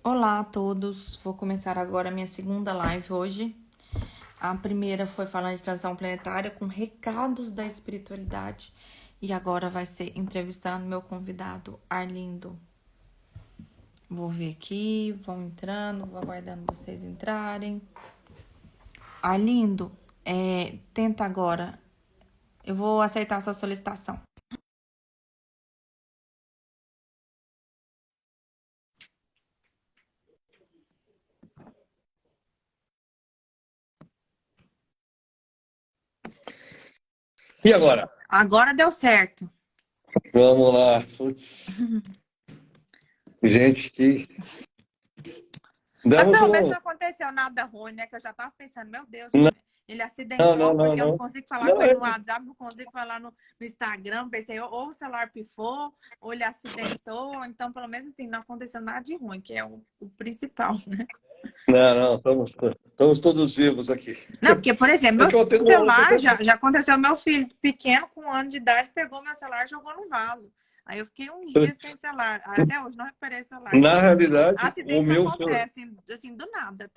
Olá a todos, vou começar agora a minha segunda live hoje. A primeira foi falando de transição planetária com recados da espiritualidade e agora vai ser entrevistando meu convidado Arlindo. Vou ver aqui, vão entrando, vou aguardando vocês entrarem. Arlindo, tenta agora, eu vou aceitar a sua solicitação. E agora? Agora deu certo. Vamos lá. Putz. Gente, que Mas demos pelo menos um. não aconteceu nada ruim, né? Que eu já tava pensando, meu Deus, Não, ele não, não, acidentou, não, porque eu não não. consigo falar com Não, ele no WhatsApp, não consigo falar no Instagram. Pensei, ou o celular pifou, ou ele acidentou. Então, pelo menos assim, não aconteceu nada de ruim, que é o principal, né? não, estamos todos vivos aqui. Não, porque, por exemplo, É que meu eu tenho celular já aconteceu, meu filho pequeno, com 1 ano de idade, pegou meu celular e jogou no vaso. Aí eu fiquei uns dias sem celular. Até hoje não recuperei o celular. Na Então, assim, realidade, o acidentes meu celular. acontecem, assim, do nada.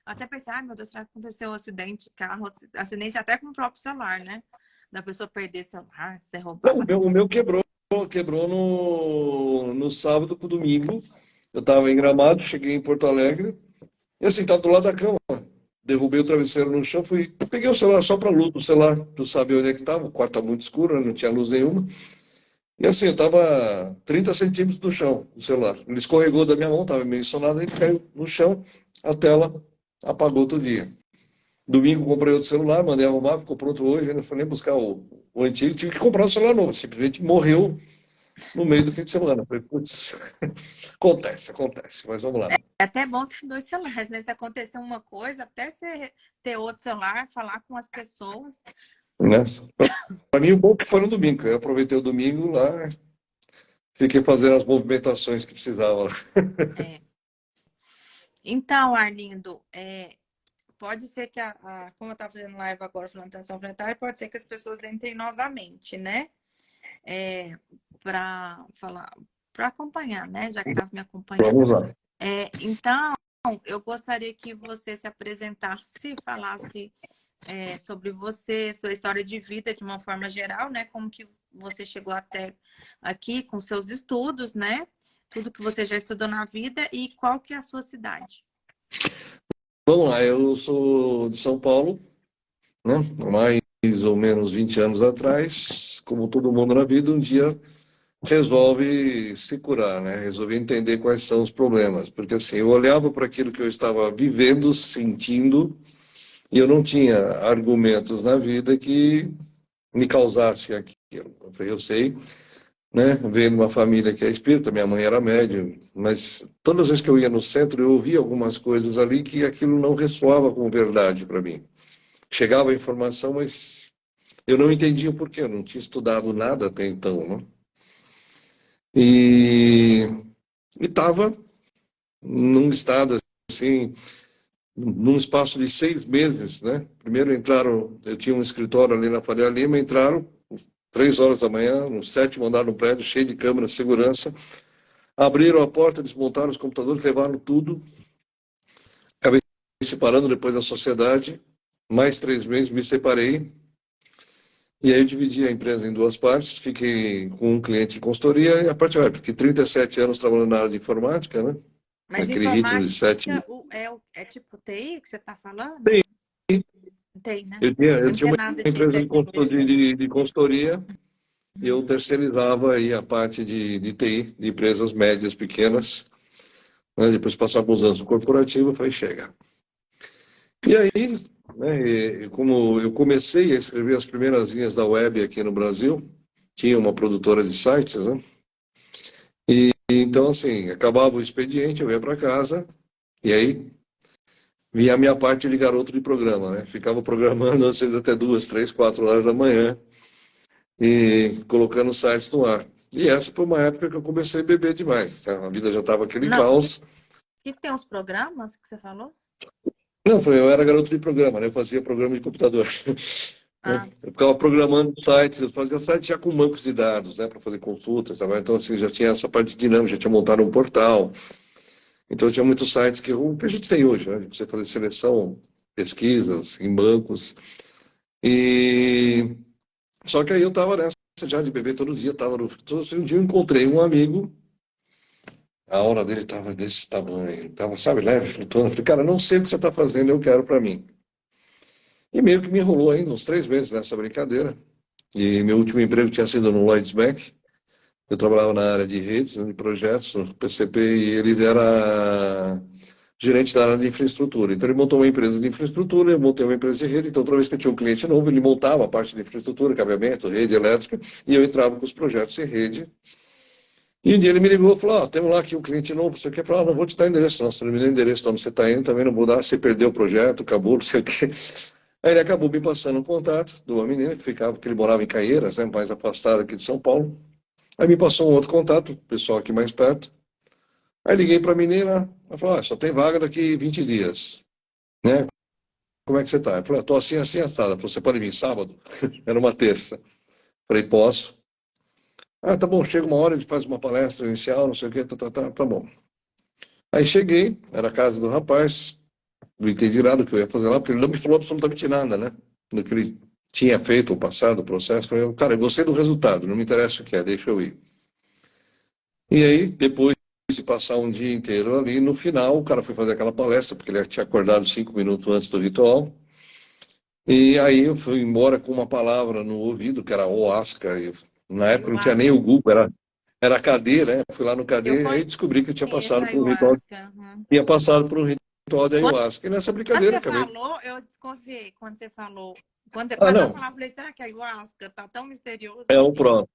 Até pensar, ai meu Deus, será que aconteceu um acidente de carro? Acidente até com o próprio celular, né? Da pessoa perder celular, ser Não, roubado. o meu quebrou no sábado pro domingo. Eu estava em Gramado, cheguei em Porto Alegre, e assim, estava do lado da cama. Derrubei o travesseiro no chão, peguei o celular só para luz do celular, para eu saber onde é que estava. O quarto tá muito escuro, né? Não tinha luz nenhuma. E assim, eu estava 30 centímetros do chão, o celular. Ele escorregou da minha mão, estava meio sonado, ele caiu no chão, a tela apagou todo dia. Domingo comprei outro celular, mandei arrumar, ficou pronto hoje, ainda fui nem buscar o antigo, tive que comprar um celular novo, simplesmente morreu no meio do fim de semana. Falei, putz, acontece, mas vamos lá. É até bom ter 2 celulares, né? Se acontecer uma coisa, até você ter outro celular, falar com as pessoas. Né? Para mim, o bom que foi no domingo, eu aproveitei o domingo lá, fiquei fazendo as movimentações que precisava. É. Então, Arlindo, pode ser que, como eu estava fazendo live agora falando de atenção planetária, pode ser que as pessoas entrem novamente, né? Para falar, para acompanhar, né? Já que estava me acompanhando. Vamos lá. Então, eu gostaria que você se apresentasse, falasse sobre você, sua história de vida de uma forma geral, né? Como que você chegou até aqui com seus estudos, né? Tudo que você já estudou na vida e qual que é a sua cidade. Vamos lá, eu sou de São Paulo, né? Mais ou menos 20 anos atrás, como todo mundo na vida, um dia resolve se curar, né? Resolvi entender quais são os problemas, porque assim, eu olhava para aquilo que eu estava vivendo, sentindo, e eu não tinha argumentos na vida que me causasse aquilo. Eu falei, eu sei, né? Venho de uma família que é espírita, minha mãe era médium, mas todas as vezes que eu ia no centro, eu ouvia algumas coisas ali que aquilo não ressoava com verdade para mim. Chegava a informação, mas eu não entendia o porquê, eu não tinha estudado nada até então, né? E estava num estado assim, num espaço de 6 meses, né? Primeiro entraram, eu tinha um escritório ali na Faria Lima, entraram 3 horas da manhã, no 7º andar do prédio, cheio de câmeras de segurança, abriram a porta, desmontaram os computadores, levaram tudo, acabei me separando depois da sociedade, mais 3 meses me separei, e aí eu dividi a empresa em duas partes, fiquei com um cliente de consultoria e a parte web, fiquei 37 anos trabalhando na área de informática, né? Mas Naquele ritmo de informática 7. é tipo TI que você está falando? Sim, TI, né? eu Eu não tinha tenho uma nada de empresa tecnologia. de consultoria e eu terceirizava aí a parte de TI, de empresas médias, pequenas, né? Depois de passar alguns anos no corporativo, eu falei, chega. E aí, né, como eu comecei a escrever as primeiras linhas da web aqui no Brasil, tinha uma produtora de sites, né? E então, assim, acabava o expediente, eu ia para casa, e aí vinha a minha parte de garoto de programa, né? Ficava programando, às vezes, até 2, 3, 4 horas da manhã, e colocando sites no ar. E essa foi uma época que eu comecei a beber demais, tá? A vida já estava aquele Não, caos. que tem os programas que você falou? Não, eu era garoto de programa, né? Eu fazia programa de computador. Ah, Eu ficava programando sites, eu fazia sites já com bancos de dados, né? Para fazer consultas, tá? Então, assim, já tinha essa parte dinâmica, já tinha montado um portal. Então tinha muitos sites o que a gente tem hoje, né? De você fazer seleção, pesquisas em bancos. E só que aí eu estava nessa já de beber todo dia, um dia eu encontrei um amigo, a aura dele estava desse tamanho, estava, sabe, leve, flutuando. Eu falei, cara, não sei o que você está fazendo, eu quero para mim. E meio que me enrolou ainda uns 3 meses nessa brincadeira. E meu último emprego tinha sido no Lloyds Bank. Eu trabalhava na área de redes, de projetos, no PCP, e ele era gerente da área de infraestrutura. Então ele montou uma empresa de infraestrutura, eu montei uma empresa de rede, então toda vez que eu tinha um cliente novo, ele montava a parte de infraestrutura, cabeamento, rede elétrica, e eu entrava com os projetos em rede. E um dia ele me ligou e falou, temos lá aqui um cliente novo, você quer falar, não vou te dar endereço não, você não me dá endereço, onde você está indo, também não vou dar, você perdeu o projeto, acabou, não sei o quê. Aí ele acabou me passando um contato de uma menina que ficava, que ele morava em Caieiras, né, mais afastado aqui de São Paulo. Aí me passou um outro contato, pessoal aqui mais perto. Aí liguei para a menina, ela falou, só tem vaga daqui 20 dias, né? Como é que você está? Eu falei, estou assim, assim, assada. Ela falou, você pode vir sábado? Era uma terça. Falei, posso. Tá bom, chega uma hora, a gente faz uma palestra inicial, não sei o quê, tá bom. Aí cheguei, era a casa do rapaz, não entendi nada do que eu ia fazer lá, porque ele não me falou absolutamente nada, né? Do que ele tinha feito, o passado, o processo. Falei, cara, eu gostei do resultado, não me interessa o que é, deixa eu ir. E aí, depois de passar um dia inteiro ali, no final, o cara foi fazer aquela palestra, porque ele tinha acordado 5 minutos antes do ritual. E aí eu fui embora com uma palavra no ouvido, que era Oasca. Na época não tinha nem Ayahuasca. o Google, era KD, né? Fui lá no Eu KD e aí descobri que eu tinha conheço passado a por um ritual, ayahuasca. Uhum. tinha passado por um ritual de Quando, ayahuasca. E nessa quando brincadeira você acabei. falou, eu desconfiei. Quando você falou, quando você Ah, começou a não, falar, eu falei, será que é ayahuasca? Tá tão misterioso. é o próximo.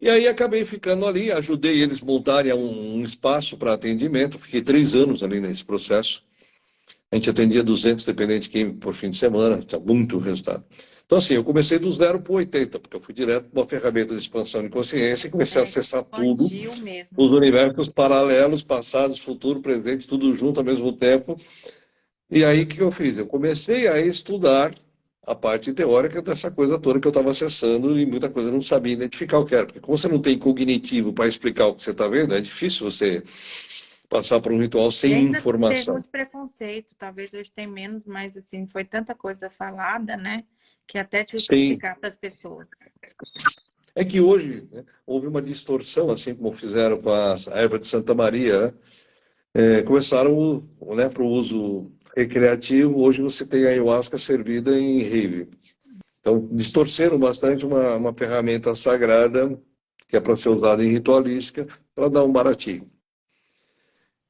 E aí acabei ficando ali, ajudei eles montarem um espaço para atendimento. Fiquei 3 anos ali nesse processo. A gente atendia 200 dependentes químicos por fim de semana, tinha muito resultado. Então, assim, eu comecei do 0 para o 80, porque eu fui direto para uma ferramenta de expansão de consciência e comecei a É, acessar tudo, expandiu mesmo. os universos paralelos, passados, futuro, presente, tudo junto ao mesmo tempo. E aí, o que eu fiz? Eu comecei a estudar a parte teórica dessa coisa toda que eu estava acessando e muita coisa eu não sabia identificar o que era. Porque como você não tem cognitivo para explicar o que você está vendo, é difícil você passar por um ritual E sem ainda teve informação. muito preconceito, talvez hoje tem menos, mas assim, foi tanta coisa falada, né? Que até tive que Sem explicar para as pessoas. É que hoje, né, houve uma distorção, assim como fizeram com a erva de Santa Maria, né? Começaram, né, para o uso recreativo, hoje você tem a ayahuasca servida em rave. Então, distorceram bastante uma ferramenta sagrada, que é para ser usada em ritualística, para dar um baratinho.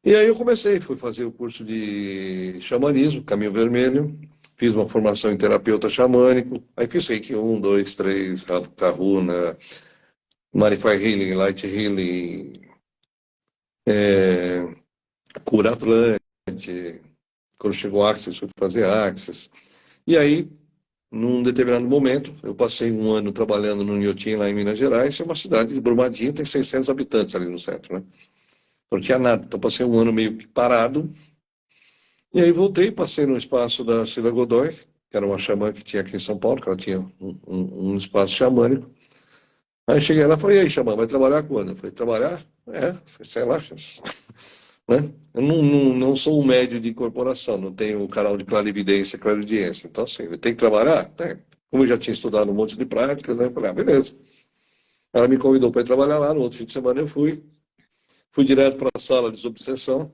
E aí eu fui fazer o curso de xamanismo, Caminho Vermelho, fiz uma formação em terapeuta xamânico, aí fiz Reiki 1, 2, 3, Kahuna, Marify Healing, Light Healing, Cura Atlante, quando chegou Access, fui fazer Access. E aí, num determinado momento, eu passei um ano trabalhando no Inhotim, lá em Minas Gerais, é uma cidade de Brumadinho, tem 600 habitantes ali no centro, né? Não tinha nada, então passei um ano meio que parado, e aí voltei, passei no espaço da Sheila Godoy, que era uma xamã que tinha aqui em São Paulo, que ela tinha um espaço xamânico. Aí cheguei lá e falei, e aí, xamã, vai trabalhar quando? Eu falei, trabalhar? Sei lá, né? Eu não sou um médio de incorporação, não tenho um canal de clarividência, clarividência. Então, assim, eu tenho que trabalhar? Tem. Como eu já tinha estudado um monte de práticas, né? Eu falei, beleza. Ela me convidou para ir trabalhar lá, no outro fim de semana eu fui direto para a sala de desobsessão.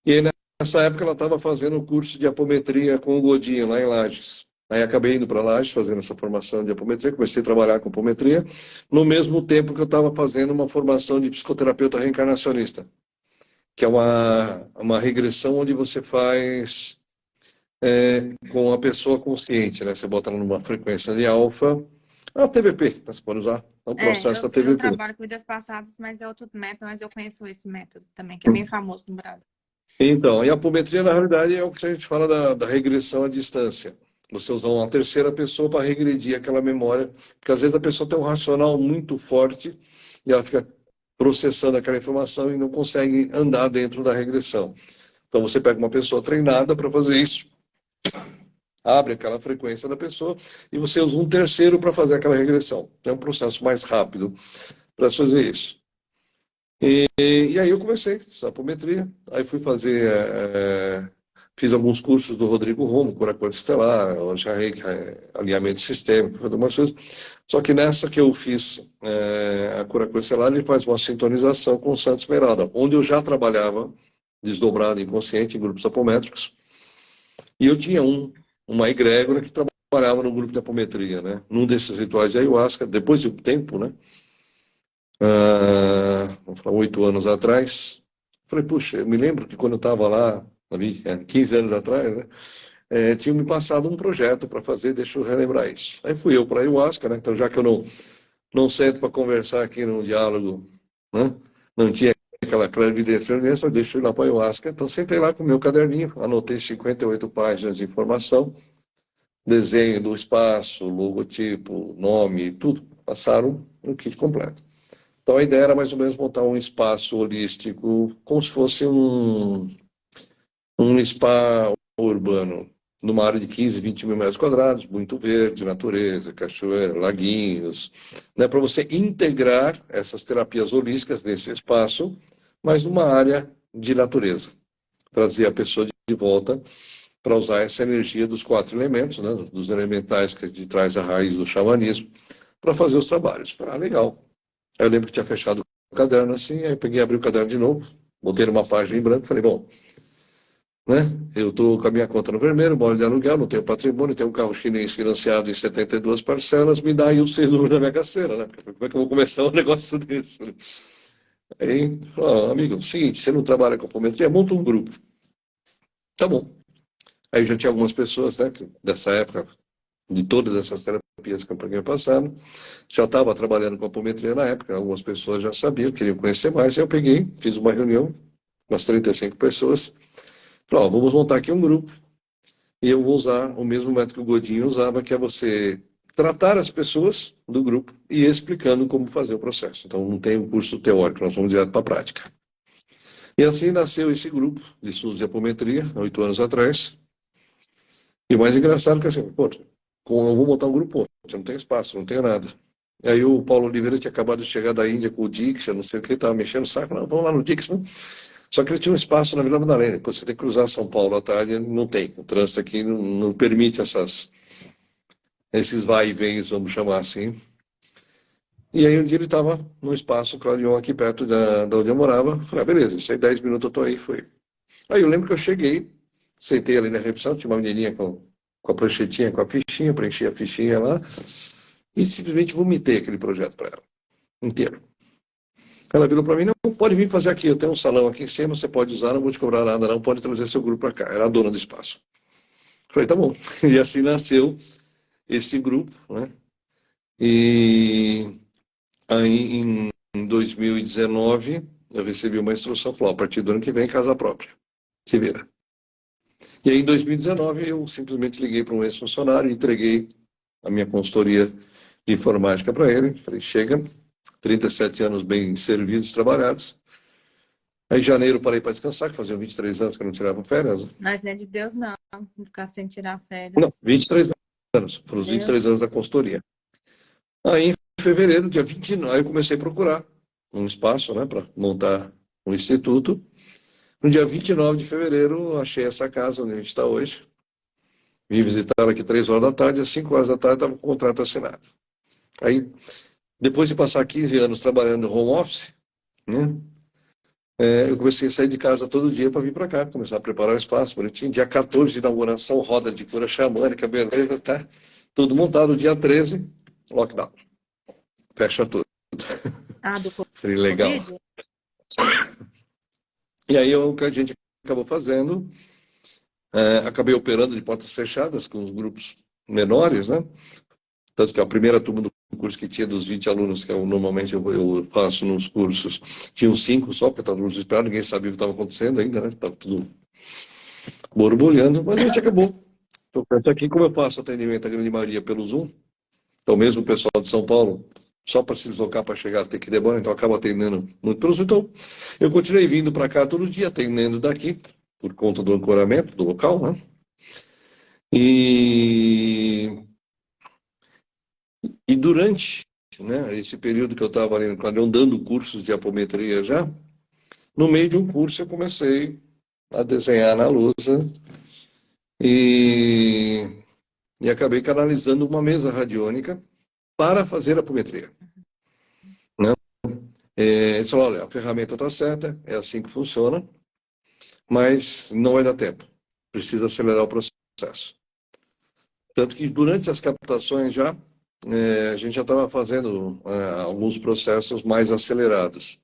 E aí, nessa época, ela estava fazendo o curso de apometria com o Godinho, lá em Lages. Aí acabei indo para Lages, fazendo essa formação de apometria, comecei a trabalhar com apometria, no mesmo tempo que eu estava fazendo uma formação de psicoterapeuta reencarnacionista, que é uma regressão onde você faz com a pessoa consciente, né? Você bota ela numa frequência de alfa, a TVP, né? Você pode usar, é um processo da Eu TVP. trabalho com vidas passadas, mas é outro método, mas eu conheço esse método também, que é bem famoso no Brasil. Então, e a apometria, na realidade, é o que a gente fala da regressão à distância. Você usa uma terceira pessoa para regredir aquela memória, porque às vezes a pessoa tem um racional muito forte e ela fica processando aquela informação e não consegue andar dentro da regressão. Então você pega uma pessoa treinada para fazer isso, abre aquela frequência da pessoa e você usa um terceiro para fazer aquela regressão. É um processo mais rápido para fazer isso. E aí eu comecei a estudar apometria, aí fui fazer, fiz alguns cursos do Rodrigo Romo, cura estelar, alinhamento sistêmico, algumas coisas. Só que nessa que eu fiz a cura estelar, ele faz uma sintonização com o Santo Esmeralda, onde eu já trabalhava desdobrado inconsciente em grupos apométricos, e eu tinha uma egrégora que trabalhava no grupo de apometria, né? Num desses rituais de ayahuasca, depois de um tempo, né? Vamos falar, 8 anos atrás. Falei, puxa, eu me lembro que quando eu estava lá, 15 anos atrás, né, tinha me passado um projeto para fazer, deixa eu relembrar isso. Aí fui eu para a Ayahuasca, né, então já que eu não sento para conversar aqui num diálogo, né, não tinha aquela clarividência, eu só deixo ir lá para a Ayahuasca, então sentei lá com o meu caderninho, anotei 58 páginas de informação, desenho do espaço, logotipo, nome, tudo. Passaram um kit completo. Então a ideia era mais ou menos montar um espaço holístico, como se fosse um spa urbano, numa área de 15, 20 mil metros quadrados, muito verde, natureza, cachoeira, laguinhos, né, para você integrar essas terapias holísticas nesse espaço, mas numa área de natureza. Trazer a pessoa de volta para usar essa energia dos 4 elementos, né, dos elementais que de trás a raiz do xamanismo, para fazer os trabalhos. Legal. Aí eu lembro que tinha fechado o caderno assim, aí eu peguei e abri o caderno de novo, botei numa página em branco e falei, bom, né, eu estou com a minha conta no vermelho, moro de aluguel, não tenho patrimônio, tenho um carro chinês financiado em 72 parcelas, me dá aí os 6 números da Mega Sena, né? Como é que eu vou começar um negócio desse? Né? Aí, amigo, seguinte, você não trabalha com apometria, monta um grupo. Tá bom. Aí já tinha algumas pessoas, né, dessa época, de todas essas terapias que eu peguei passando, já estava trabalhando com apometria na época, algumas pessoas já sabiam, queriam conhecer mais, aí eu peguei, fiz uma reunião, umas 35 pessoas, falei, vamos montar aqui um grupo, e eu vou usar o mesmo método que o Godinho usava, que é você tratar as pessoas do grupo e explicando como fazer o processo. Então não tem um curso teórico, nós vamos direto para a prática. E assim nasceu esse grupo de estudos de apometria, 8 anos atrás. E o mais engraçado é que assim, pô, eu vou montar um grupo, você não tem espaço, não tem nada. E aí o Paulo Oliveira tinha acabado de chegar da Índia com o Dixon, não sei o que, estava mexendo o saco, não, vamos lá no Dixon. Só que ele tinha um espaço na Vila Madalena, depois você tem que cruzar São Paulo à tarde, não tem. O trânsito aqui não permite esses vai e vens, vamos chamar assim. E aí um dia ele estava num espaço Clarion aqui perto da onde eu morava. Falei, beleza, isso aí 10 minutos eu tô aí, foi. Aí eu lembro que eu cheguei, sentei ali na recepção, tinha uma menininha com a pranchetinha, com a fichinha, preenchi a fichinha lá e simplesmente vomitei aquele projeto para ela, inteiro. Ela virou para mim, não, pode vir fazer aqui, eu tenho um salão aqui em cima, você pode usar, não vou te cobrar nada não, pode trazer seu grupo para cá. Era a dona do espaço. Falei, tá bom. E assim nasceu esse grupo, né? E aí em 2019 eu recebi uma instrução, falou, a partir do ano que vem, casa própria. Se vira. E aí em 2019 eu simplesmente liguei para um ex-funcionário e entreguei a minha consultoria de informática para ele. Falei, chega, 37 anos bem servidos, trabalhados. Aí em janeiro parei para descansar, que fazia 23 anos que eu não tirava férias. Mas não é de Deus, não. Não ficar sem tirar Não, férias. 23 anos. Foram os Deus. 23 anos da consultoria. Aí em fevereiro, dia 29, aí eu comecei a procurar um espaço, né, para montar um instituto. No dia 29 de fevereiro, achei essa casa onde a gente está hoje. Vim visitar aqui 3 horas da tarde, às 5 horas da tarde estava com o contrato assinado. Aí, depois de passar 15 anos trabalhando no home office, né, eu comecei a sair de casa todo dia para vir para cá, começar a preparar o espaço bonitinho. Dia 14 de inauguração, roda de cura xamânica, beleza, tá tudo montado. Dia 13, lockdown. Fecha tudo. Ah, do Seria legal. Covid? E aí o que a gente acabou fazendo, acabei operando de portas fechadas com os grupos menores, né? Tanto que a primeira turma do curso que tinha dos 20 alunos, que normalmente eu faço nos cursos, tinham 5 só, porque estava no desesperado, ninguém sabia o que estava acontecendo ainda, né? Estava tudo borbulhando, mas a gente acabou. Portanto, aqui, como eu faço atendimento, a grande maioria pelo Zoom, então mesmo o pessoal de São Paulo, só para se deslocar para chegar até aqui demora, então acaba atendendo muito pelo Zoom. Então, eu continuei vindo para cá todo dia, atendendo daqui, por conta do ancoramento do local, né? E durante né, esse período que eu estava ali no Clarion dando cursos de apometria já, no meio de um curso eu comecei a desenhar na lousa e, e acabei canalizando uma mesa radiônica para fazer apometria. Né? Eles falaram, olha, a ferramenta está certa, é assim que funciona, mas não vai dar tempo. Precisa acelerar o processo. Tanto que durante as captações já, a gente já estava fazendo alguns processos mais acelerados.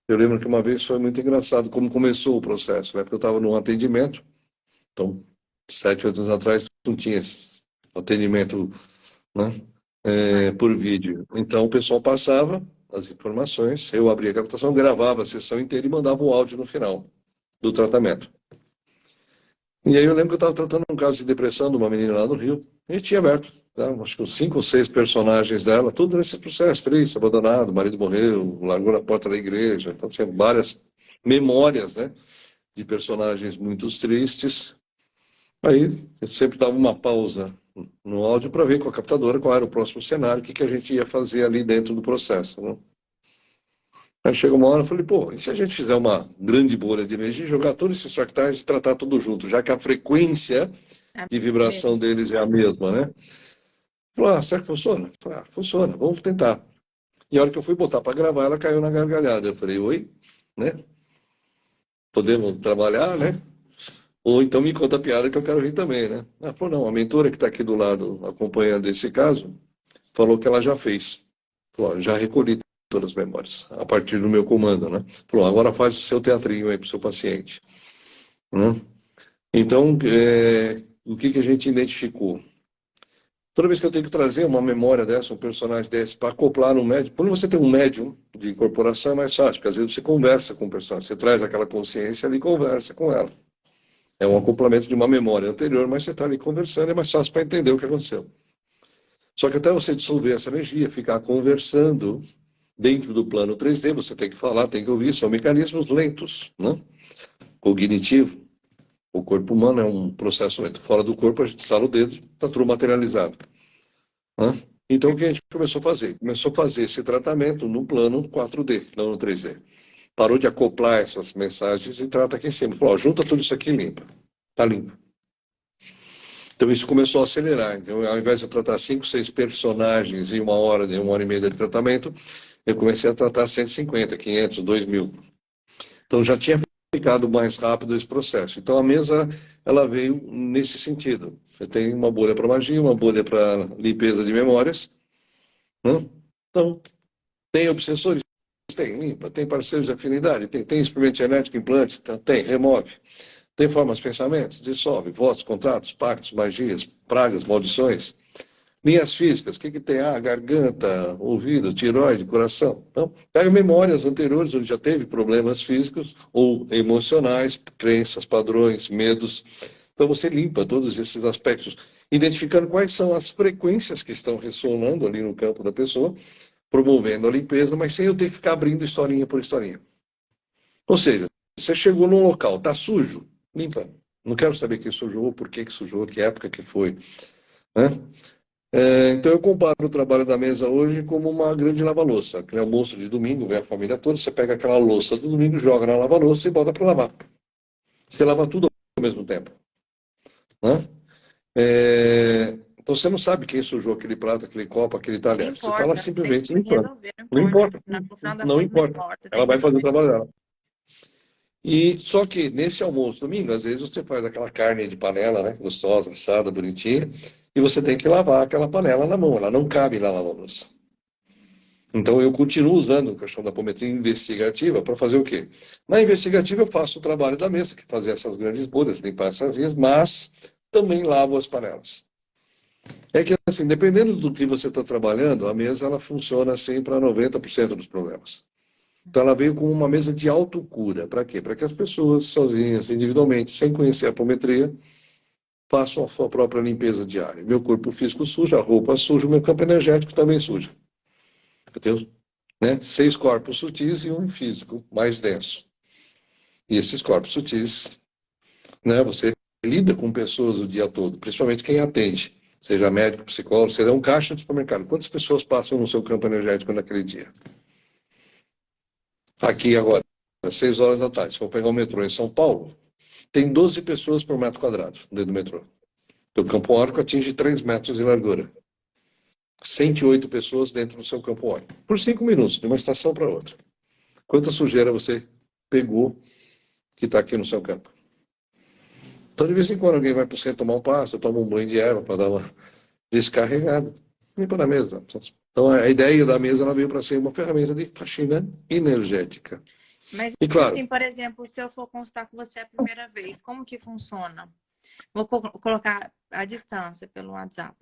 Eu lembro que uma vez foi muito engraçado como começou o processo, né? Porque eu estava num atendimento, então, 7, 8 anos atrás, não tinha esse atendimento, né? Por vídeo. Então, o pessoal passava as informações, eu abria a captação, gravava a sessão inteira e mandava o áudio no final do tratamento. E aí eu lembro que eu estava tratando um caso de depressão de uma menina lá no Rio, e tinha aberto, né, acho que uns 5 ou 6 personagens dela, tudo nesse processo, triste, abandonado, o marido morreu, largou na porta da igreja, então tinha várias memórias, né, de personagens muito tristes. Aí eu sempre dava uma pausa no áudio para ver com a captadora qual era o próximo cenário, o que a gente ia fazer ali dentro do processo, né? Aí chega uma hora eu falei, pô, e se a gente fizer uma grande bolha de energia, jogar todos esses fractais e tratar tudo junto, já que a frequência É de vibração mesmo. deles é a mesma, né? Falei, será que funciona? Falei, funciona, vamos tentar. E a hora que eu fui botar para gravar, ela caiu na gargalhada. Eu falei, oi, né? Podemos trabalhar, né? Ou então me conta a piada que eu quero rir também, né? Ela falou, não, a mentora que está aqui do lado acompanhando esse caso, falou que ela já fez. Falou, já recolhi todas as memórias, a partir do meu comando, né? Falou, agora faz o seu teatrinho aí para o seu paciente. Né? Então, o que a gente identificou? Toda vez que eu tenho que trazer uma memória dessa, um personagem desse, para acoplar no médium, quando você tem um médium de incorporação é mais fácil, porque às vezes você conversa com o personagem, você traz aquela consciência ali e conversa com ela. É um acoplamento de uma memória anterior, mas você está ali conversando, é mais fácil para entender o que aconteceu. Só que até você dissolver essa energia, ficar conversando dentro do plano 3D, você tem que falar, tem que ouvir, são mecanismos lentos, né? Cognitivo. O corpo humano é um processo lento. Fora do corpo, a gente estala o dedo, está tudo materializado. Né? Então, o que a gente começou a fazer? Começou a fazer esse tratamento no plano 4D, não no 3D. Parou de acoplar essas mensagens e trata aqui em cima. Falou, junta tudo isso aqui e limpa. Está limpo. Então, isso começou a acelerar. Então, ao invés de eu tratar 5, 6 personagens em 1 hora, em 1 hora e meia de tratamento, eu comecei a tratar 150, 500, 2.000. Então, já tinha aplicado mais rápido esse processo. Então, a mesa, ela veio nesse sentido. Você tem uma bolha para magia, uma bolha para limpeza de memórias. Né? Então, tem obsessores? Tem, limpa. Tem parceiros de afinidade? Tem experimento genético, implante? Tem, remove. Tem formas de pensamentos? Dissolve. Votos, contratos, pactos, magias, pragas, maldições. Linhas físicas, o que tem? Garganta, ouvido, tireoide, coração. Então, pega memórias anteriores onde já teve problemas físicos ou emocionais, crenças, padrões, medos. Então, você limpa todos esses aspectos, identificando quais são as frequências que estão ressonando ali no campo da pessoa, promovendo a limpeza, mas sem eu ter que ficar abrindo historinha por historinha. Ou seja, você chegou num local, está sujo, limpa. Não quero saber quem sujou, por que sujou, que época que foi. Né? Então eu comparo o trabalho da mesa hoje como uma grande lava-louça. Aquele almoço de domingo, vem a família toda, você pega aquela louça do domingo, joga na lava-louça e bota para lavar. Você lava tudo ao mesmo tempo. Né? Então você não sabe quem sujou aquele prato, aquele copo, aquele Não talher. Você está lá importa, tem simplesmente que limpando. resolver, não Não importa. importa. No final das Não contas, não importa. importa, Ela tem que vai fazer o resolver. trabalho dela. E só que nesse almoço domingo, às vezes você faz aquela carne de panela, né, gostosa, assada, bonitinha, e você tem que lavar aquela panela na mão, ela não cabe lá na louça. Então eu continuo usando o questão da apometria investigativa para fazer o quê? Na investigativa eu faço o trabalho da mesa, que é fazer essas grandes bolhas, limpar essas linhas, mas também lavo as panelas. É que assim, dependendo do que você está trabalhando, a mesa ela funciona assim para 90% dos problemas. Então ela veio com uma mesa de autocura. Para quê? Para que as pessoas sozinhas, individualmente, sem conhecer a apometria, façam a sua própria limpeza diária. Meu corpo físico suja, a roupa suja, o meu campo energético também suja. Eu tenho, né, 6 corpos sutis e um físico mais denso. E esses corpos sutis, né, você lida com pessoas o dia todo, principalmente quem atende. seja médico, psicólogo, será um caixa de supermercado. Quantas pessoas passam no seu campo energético naquele dia? Aqui agora, às 6 horas da tarde, se for pegar o metrô em São Paulo, tem 12 pessoas por metro quadrado dentro do metrô. O campo áurico atinge 3 metros de largura. 108 pessoas dentro do seu campo áurico. Por 5 minutos, de uma estação para outra. Quanta sujeira você pegou que está aqui no seu campo? Então, de vez em quando, alguém vai para o centro tomar um passo, toma um banho de erva para dar uma descarregada. Limpa na mesa. Então, a ideia da mesa ela veio para ser uma ferramenta de faxina energética. Mas, e, claro, assim, por exemplo, se eu for consultar com você a primeira vez, como que funciona? Vou colocar a distância pelo WhatsApp.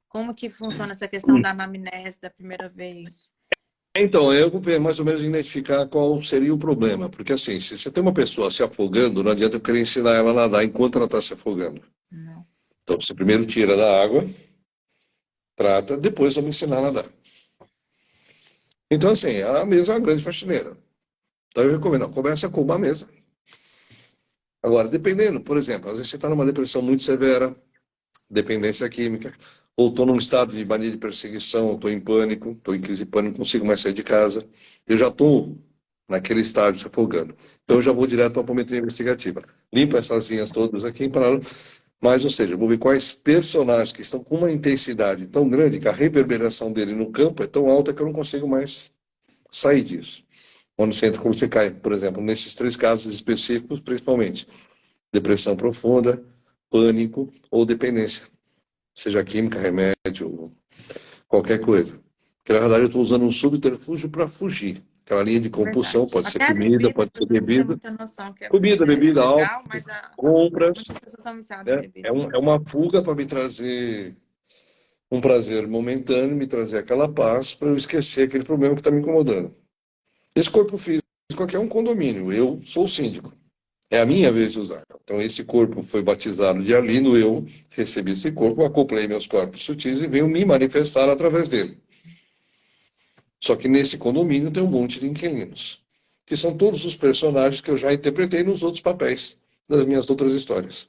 Como que funciona essa questão da anamnese da primeira vez? Então, eu vou mais ou menos identificar qual seria o problema. Porque, assim, se você tem uma pessoa se afogando, não adianta eu querer ensinar ela a nadar enquanto ela está se afogando. Não. Então, você primeiro tira da água, trata, depois vamos ensinar a nadar. Então, assim, a mesa é uma grande faxineira. Então, eu recomendo, começa com uma mesa. Agora, dependendo, por exemplo, às vezes você está numa depressão muito severa, dependência química, ou estou num estado de mania de perseguição, estou em pânico, estou em crise de pânico, não consigo mais sair de casa, eu já estou naquele estágio se afogando. Então eu já vou direto para a apometria investigativa. Limpo essas linhas todas aqui em paralelo, mas, ou seja, vou ver quais personagens que estão com uma intensidade tão grande que a reverberação dele no campo é tão alta que eu não consigo mais sair disso. Quando você entra, como você cai, por exemplo, nesses 3 casos específicos, principalmente, depressão profunda, pânico ou dependência. Seja química, remédio, qualquer coisa. Porque, na verdade, eu estou usando um subterfúgio para fugir. Aquela linha de compulsão, Verdade. pode ser Até a comida, bebida, pode as ser pessoas não têm bebida. muita noção que Comida, é bebida, álcool, legal, mas compras. muitas pessoas são viciadas em Né? bebida. É uma fuga para me trazer um prazer momentâneo, me trazer aquela paz para eu esquecer aquele problema que está me incomodando. Esse corpo físico aqui é um condomínio. Eu sou o síndico. É a minha vez de usar. Então, esse corpo foi batizado de Alino, eu recebi esse corpo, acoplei meus corpos sutis e venho me manifestar através dele. Só que nesse condomínio tem um monte de inquilinos, que são todos os personagens que eu já interpretei nos outros papéis das minhas outras histórias.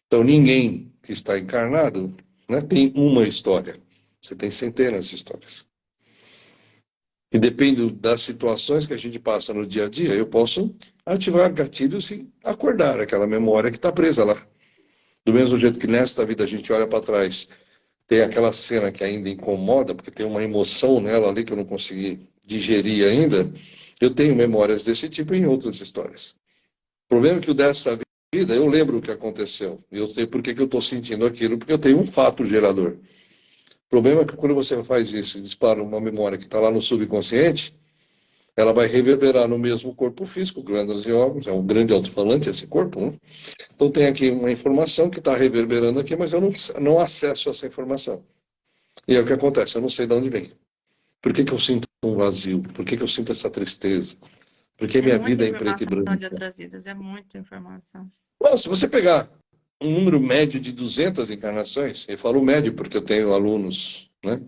Então, ninguém que está encarnado, né, tem uma história. Você tem centenas de histórias. E depende das situações que a gente passa no dia a dia, eu posso ativar gatilhos e acordar aquela memória que está presa lá. Do mesmo jeito que nesta vida a gente olha para trás, tem aquela cena que ainda incomoda, porque tem uma emoção nela ali que eu não consegui digerir ainda, eu tenho memórias desse tipo em outras histórias. O problema é que o dessa vida, eu lembro o que aconteceu. E eu sei por que eu estou sentindo aquilo, porque eu tenho um fato gerador. O problema é que quando você faz isso e dispara uma memória que está lá no subconsciente, ela vai reverberar no mesmo corpo físico, glândulas e órgãos, é um grande alto-falante esse corpo, né? Então tem aqui uma informação que está reverberando aqui, mas eu não acesso essa informação. E é o que acontece, eu não sei de onde vem. Por que eu sinto um vazio? Por que eu sinto essa tristeza? Por que É minha muita vida é em preto e informação branco? de outras vidas, é muita informação. Bom, se você pegar um número médio de 200 encarnações, eu falo médio porque eu tenho alunos, né,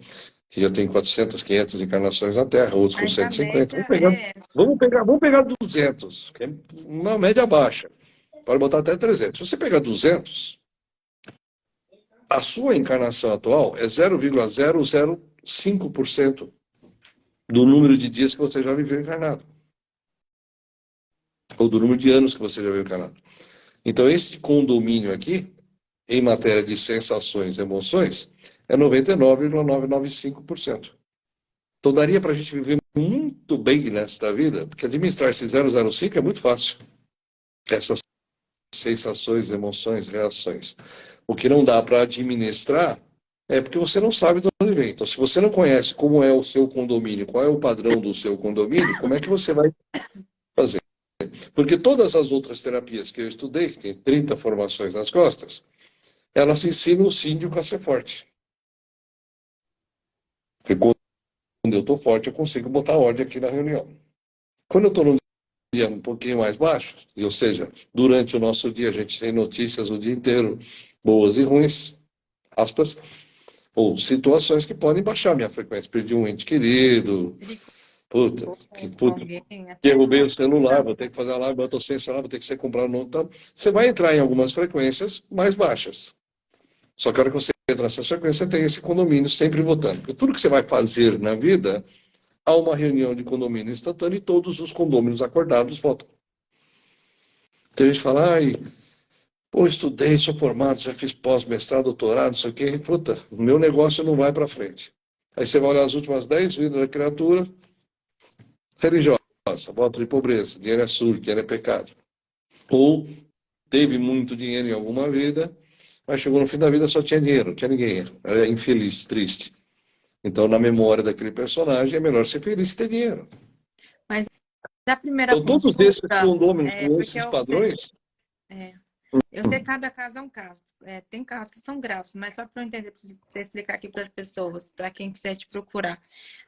que já têm 400, 500 encarnações na Terra, outros com Mas a 150. média é essa. Vamos pegar 200, que é uma média baixa. Pode botar até 300. Se você pegar 200, a sua encarnação atual é 0,005% do número de dias que você já viveu encarnado. Ou do número de anos que você já viveu encarnado. Então, esse condomínio aqui, em matéria de sensações e emoções, é 99,995%. Então, daria para a gente viver muito bem nesta vida, porque administrar esse 005 é muito fácil. Essas sensações, emoções, reações. O que não dá para administrar é porque você não sabe de onde vem. Então, se você não conhece como é o seu condomínio, qual é o padrão do seu condomínio, como é que você vai fazer? Porque todas as outras terapias que eu estudei, que tem 30 formações nas costas, elas ensinam o síndico a ser forte. Porque quando eu estou forte, eu consigo botar ordem aqui na reunião. Quando eu estou num dia um pouquinho mais baixo, ou seja, durante o nosso dia a gente tem notícias o dia inteiro, boas e ruins, aspas, ou situações que podem baixar minha frequência. Perdi um ente querido, puta, Alguém, até derrubei o celular, vou ter que fazer a live, eu estou sem celular, vou ter que ser comprado novo. Então, você vai entrar em algumas frequências mais baixas. Só que a hora que você entra nessa sequência, você tem esse condomínio sempre votando. Porque tudo que você vai fazer na vida, há uma reunião de condomínio instantâneo e todos os condôminos acordados votam. Tem gente que fala, ai, pô, estudei, sou formado, já fiz pós-mestrado, doutorado, não sei o quê. Puta, o meu negócio não vai para frente. Aí você vai olhar as últimas 10 vidas da criatura religiosa, voto de pobreza, dinheiro é sujo, dinheiro é pecado. Ou teve muito dinheiro em alguma vida, mas chegou no fim da vida só tinha dinheiro, não tinha ninguém. Era infeliz, triste. Então, na memória daquele personagem, é melhor ser feliz e ter dinheiro. Mas da primeira Então, todos esses consulta, condôminos com porque esses padrões. eu sei que cada caso é um caso. Tem casos que são graves, mas só para eu entender, para você explicar aqui para as pessoas, para quem quiser te procurar.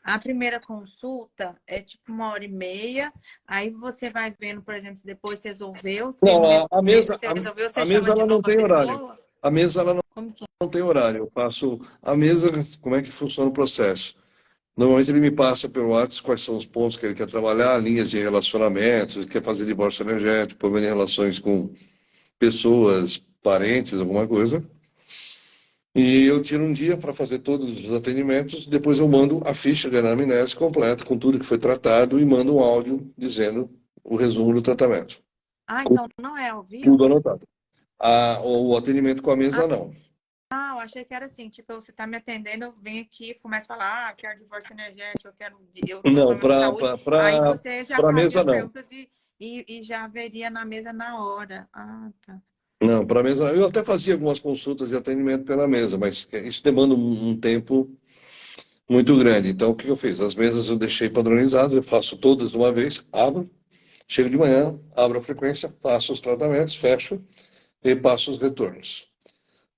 A primeira consulta é tipo 1h30, aí você vai vendo, por exemplo, se depois você resolveu, se Não, mesmo, a mesa, se resolveu, a você chama mesa de ela não novo a tem horário. pessoa? A mesa ela Como que é? não tem horário. Eu passo a mesa, como é que funciona o processo? Normalmente ele me passa pelo WhatsApp quais são os pontos que ele quer trabalhar, linhas de relacionamento, ele quer fazer divórcio energético, problema de relações com pessoas, parentes, alguma coisa. E eu tiro um dia para fazer todos os atendimentos, depois eu mando a ficha de anamnese completa com tudo que foi tratado e mando um áudio dizendo o resumo do tratamento. Ah, então não é ao Tudo vivo? anotado. O atendimento com a mesa, não. Ah, eu achei que era assim, tipo, você tá me atendendo, eu venho aqui, começo a falar, eu quero divórcio energético, eu tô com Não, problema de saúde. Aí você já para a fazia mesa, as não. perguntas e já veria na mesa na hora. Ah, tá. Não, para a mesa, eu até fazia algumas consultas de atendimento pela mesa, mas isso demanda um tempo muito grande. Então, o que eu fiz? As mesas eu deixei padronizadas, eu faço todas de uma vez, abro, chego de manhã, abro a frequência, faço os tratamentos, fecho e passo os retornos.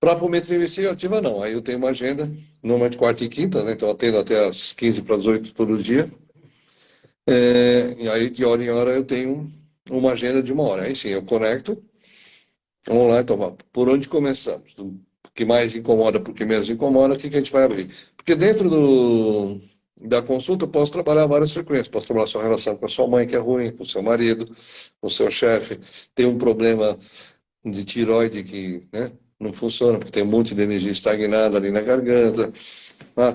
Para a apometria investigativa, não. Aí eu tenho uma agenda, normalmente quarta e quinta, né? Então eu atendo até às 15 para as 8 todo dia. E aí, de hora em hora, eu tenho uma agenda de 1 hora. Aí sim, eu conecto. Vamos lá, então, por onde começamos? O que mais incomoda, por que menos incomoda, o que a gente vai abrir? Porque dentro da consulta eu posso trabalhar várias frequências. Posso trabalhar sua relação com a sua mãe, que é ruim, com o seu marido, com o seu chefe. Tem um problema de tireoide que, né, não funciona, porque tem um monte de energia estagnada ali na garganta.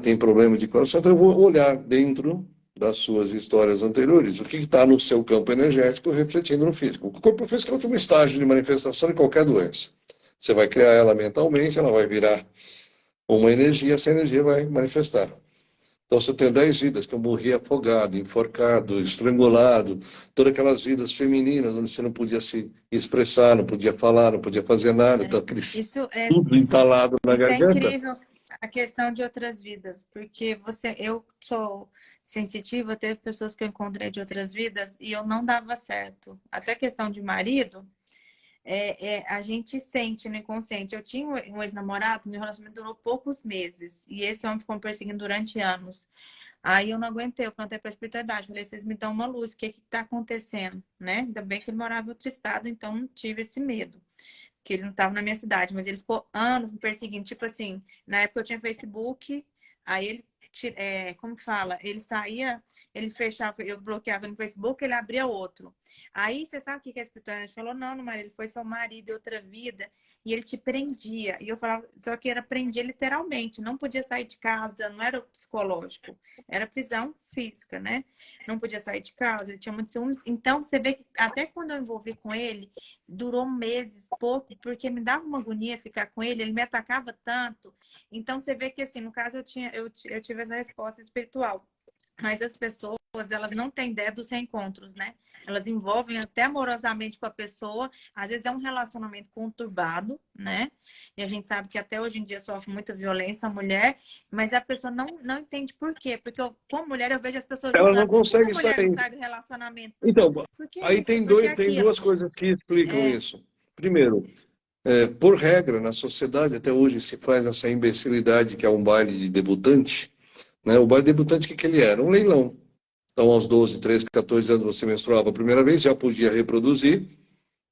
Tem problema de coração. Então eu vou olhar dentro das suas histórias anteriores, o que está no seu campo energético refletindo no físico. O corpo físico é o último estágio de manifestação de qualquer doença. Você vai criar ela mentalmente, ela vai virar uma energia, essa energia vai manifestar. Então, se eu tenho 10 vidas que eu morri afogado, enforcado, estrangulado, todas aquelas vidas femininas onde você não podia se expressar, não podia falar, não podia fazer nada, então aquele Isso é, tudo isso, entalado na isso é garganta. incrível, a questão de outras vidas, porque eu sou sensitiva, teve pessoas que eu encontrei de outras vidas e eu não dava certo. Até questão de marido, a gente sente no inconsciente. Eu tinha um ex-namorado, meu relacionamento durou poucos meses. E esse homem ficou me perseguindo durante anos. Aí eu não aguentei, eu perguntei para a espiritualidade. Falei, vocês me dão uma luz, o que está acontecendo? Né? Ainda bem que ele morava em outro estado, então não tive esse medo. Porque ele não estava na minha cidade, mas ele ficou anos me perseguindo. Tipo assim, na época eu tinha Facebook, aí ele como que fala? Ele saía, ele fechava, eu bloqueava no Facebook, ele abria outro. Aí você sabe o que a espiritualidade falou? Não, não, Maria, ele foi seu marido em outra vida e ele te prendia. E eu falava, só que era prendia literalmente, não podia sair de casa, não era psicológico, era prisão física, né? Não podia sair de casa, ele tinha muitos ciúmes. Então você vê que até quando eu envolvi com ele, durou meses, pouco, porque me dava uma agonia ficar com ele me atacava tanto. Então, você vê que, assim, no caso, eu tive essa resposta espiritual. Mas as pessoas, elas não têm ideia dos reencontros, né? Elas envolvem até amorosamente com a pessoa. Às vezes é um relacionamento conturbado, né? E a gente sabe que até hoje em dia sofre muita violência a mulher, mas a pessoa não entende por quê. Porque como mulher, eu vejo as pessoas Ela não julgando. Por que a consegue mulher não sair. sai do relacionamento? Então, Por que aí isso? Por que tem aquilo? duas coisas que explicam É, isso. Primeiro, por regra, na sociedade, até hoje se faz essa imbecilidade que é um baile de debutante. Né? O baile de debutante, o que ele era? Um leilão. Então, aos 12, 13, 14 anos, você menstruava a primeira vez, já podia reproduzir.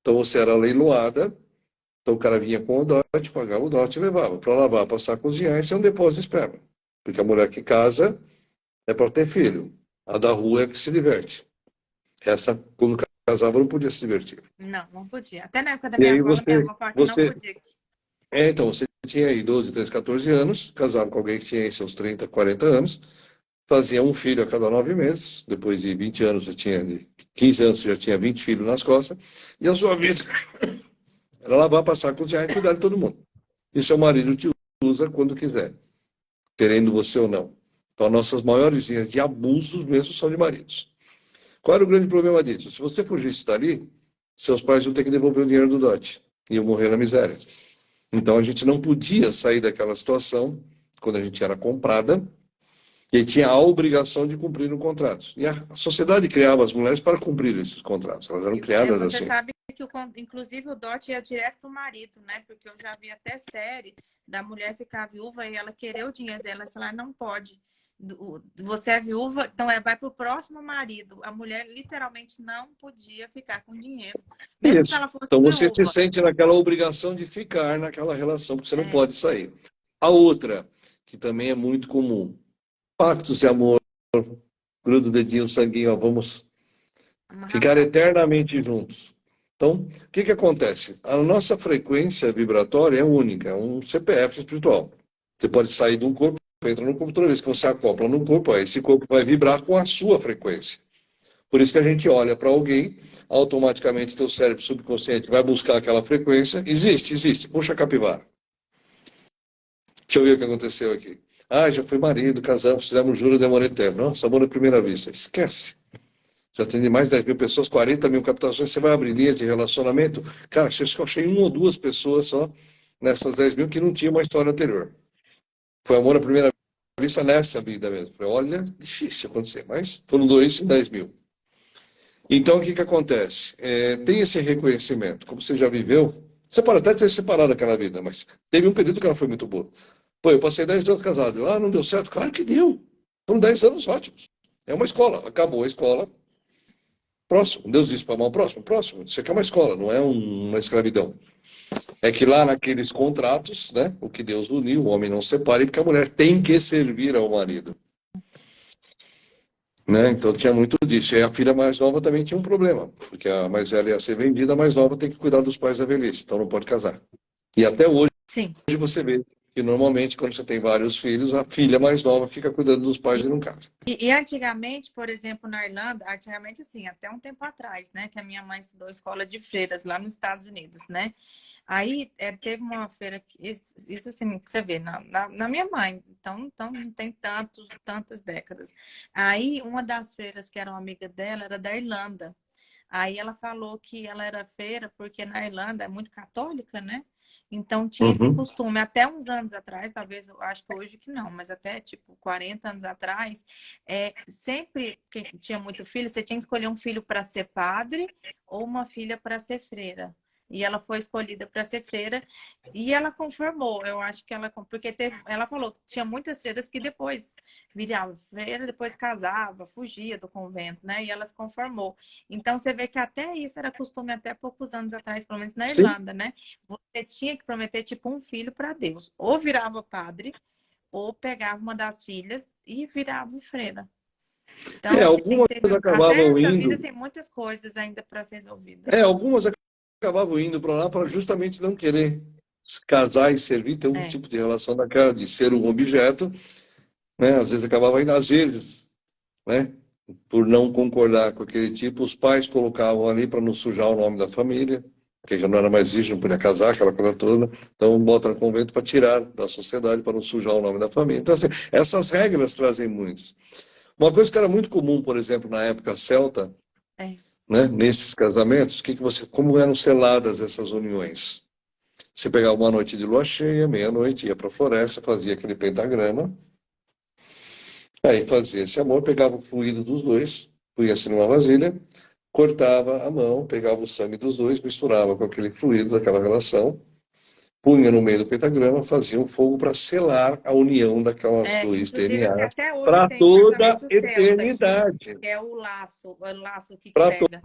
Então, você era leiloada. Então, o cara vinha com o dote, pagava o dote e levava para lavar, passar, cozinhar. Isso é um depósito de esperma. Porque a mulher que casa é para ter filho. A da rua é que se diverte. Essa, quando casava, não podia se divertir. não podia. Até na época da E minha aí avó você, falava que não você, podia. então, você tinha aí 12, 13, 14 anos, casava com alguém que tinha aí seus 30, 40 anos, fazia um filho a cada 9 meses, depois de 20 anos já tinha, de 15 anos já tinha 20 filhos nas costas, e a sua vida era lavar, passar, cozinhar e cuidar de todo mundo. E seu marido te usa quando quiser, querendo você ou não. Então, as nossas maiores linhas de abusos mesmo são de maridos. Qual era o grande problema disso? Se você fugisse dali, seus pais iam ter que devolver o dinheiro do dote, iam morrer na miséria. Então, a gente não podia sair daquela situação quando a gente era comprada, e tinha a obrigação de cumprir o contrato. E a sociedade criava as mulheres para cumprir esses contratos. Elas eram criadas Você assim. sabe que, inclusive, o dote ia direto pro marido, né? Porque eu já vi até série da mulher ficar viúva e ela querer o dinheiro dela. Elas falaram, não pode. Você é viúva, então vai pro próximo marido. A mulher literalmente não podia ficar com dinheiro. Mesmo se Isso. ela fosse Então você se viúva. sente naquela obrigação de ficar naquela relação, porque você não É, pode sair. A outra, que também é muito comum, pactos de amor, gruda o dedinho, o sanguinho, ó, vamos ficar amarração. eternamente juntos. Então, o que que acontece? A nossa frequência vibratória é única, é um CPF espiritual. Você pode sair de um corpo, entra no corpo, toda vez que você acopla no corpo, aí esse corpo vai vibrar com a sua frequência. Por isso que a gente olha para alguém, automaticamente teu cérebro subconsciente vai buscar aquela frequência. Existe. Puxa a capivara. Deixa eu ver o que aconteceu aqui. Ah, já fui marido, casamos, fizemos juro de amor eterno. Nossa, amor à primeira vista. Esquece. Já atendi mais de 10 mil pessoas, 40 mil captações. Você vai abrir linha de relacionamento. Cara, acho que eu achei uma ou duas pessoas só nessas 10 mil que não tinha uma história anterior. Foi amor à primeira vista nessa vida mesmo. Falei, olha, difícil acontecer, mas foram 2 em 10 mil. Então, o que que acontece? Tem esse reconhecimento. Como você já viveu, você pode até ser separado daquela vida, mas teve um período que ela foi muito boa. Pô, eu passei 10 anos casado. Ah, não deu certo? Claro que deu. Foram 10 anos ótimos. É uma escola. Acabou a escola. Próximo. Deus disse para a mão, próximo, próximo. Isso aqui é uma escola, não é uma escravidão. É que lá naqueles contratos, né, o que Deus uniu, o homem não separe, porque a mulher tem que servir ao marido. Né? Então tinha muito disso. E a filha mais nova também tinha um problema, porque a mais velha ia ser vendida, a mais nova tem que cuidar dos pais da velhice, então não pode casar. E até hoje Sim. você vê que normalmente quando você tem vários filhos, a filha mais nova fica cuidando dos pais e não casa. E antigamente, por exemplo, na Irlanda, antigamente assim, até um tempo atrás, né, que a minha mãe estudou escola de freiras lá nos Estados Unidos, né? Aí teve uma feira, isso assim, que você vê, na minha mãe, então não tem tantas décadas. Aí uma das freiras que era uma amiga dela era da Irlanda. Aí ela falou que ela era freira porque na Irlanda é muito católica, né? Então tinha esse Uhum. costume até uns anos atrás, talvez eu acho que hoje que não, mas até tipo 40 anos atrás, sempre que tinha muito filho, você tinha que escolher um filho para ser padre ou uma filha para ser freira. E ela foi escolhida para ser freira e ela conformou. Eu acho que porque ela falou que tinha muitas freiras que depois viravam freira, depois casava, fugia do convento, né? E ela se conformou. Então você vê que até isso era costume até poucos anos atrás, pelo menos na Sim. Irlanda, né? Você tinha que prometer tipo um filho para Deus. Ou virava padre, ou pegava uma das filhas e virava freira. Então, assim, Algumas até acabavam essa vida indo, tem muitas coisas ainda para ser resolvida. algumas acabavam indo para lá para justamente não querer casar e servir, ter um É. tipo de relação daquela, de ser um objeto, né? Às vezes acabava indo, às vezes, né? Por não concordar com aquele tipo, os pais colocavam ali para não sujar o nome da família, porque já não era mais virgem, não podia casar, aquela coisa toda. Então, bota no convento para tirar da sociedade, para não sujar o nome da família. Então, assim, essas regras trazem muitos. Uma coisa que era muito comum, por exemplo, na época celta, É. né, nesses casamentos, como eram seladas essas uniões? Você pegava uma noite de lua cheia, meia-noite, ia para a floresta, fazia aquele pentagrama, aí fazia esse amor, pegava o fluido dos dois, punha-se numa vasilha, cortava a mão, pegava o sangue dos dois, misturava com aquele fluido daquela relação, punha no meio do pentagrama, fazia um fogo para selar a união daquelas dois Inclusive, assim, DNAs até hoje para tem o toda a casamento celta, eternidade. que é o laço que Para pega.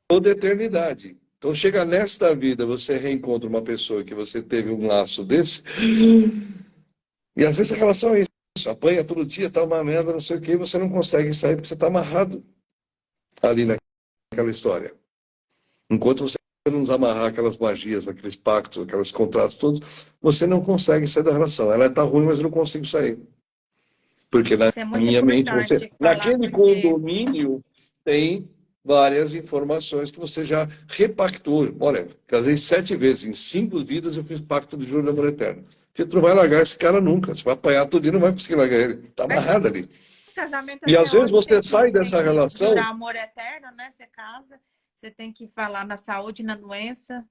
toda a eternidade. Então, chega nesta vida, você reencontra uma pessoa que você teve um laço desse, e às vezes a relação é isso, apanha todo dia, tá uma merda, não sei o que, e você não consegue sair porque você está amarrado ali naquela história. Enquanto você não desamarrar aquelas magias, aqueles pactos, aqueles contratos todos, você não consegue sair da relação. Ela está ruim, mas eu não consigo sair. Porque na Isso é muito minha mente, importante falar, naquele porque condomínio tem várias informações que você já repactou. Olha, casei 7 vezes, em 5 vidas eu fiz pacto de juro de amor eterno. Porque tu não vai largar esse cara nunca. Você vai apanhar tudo e não vai conseguir largar ele. Está mas amarrado ali. casamento E até às vezes hoje você sai tem dessa que relação jurar amor eterno, né? Você casa, você tem que falar na saúde e na doença.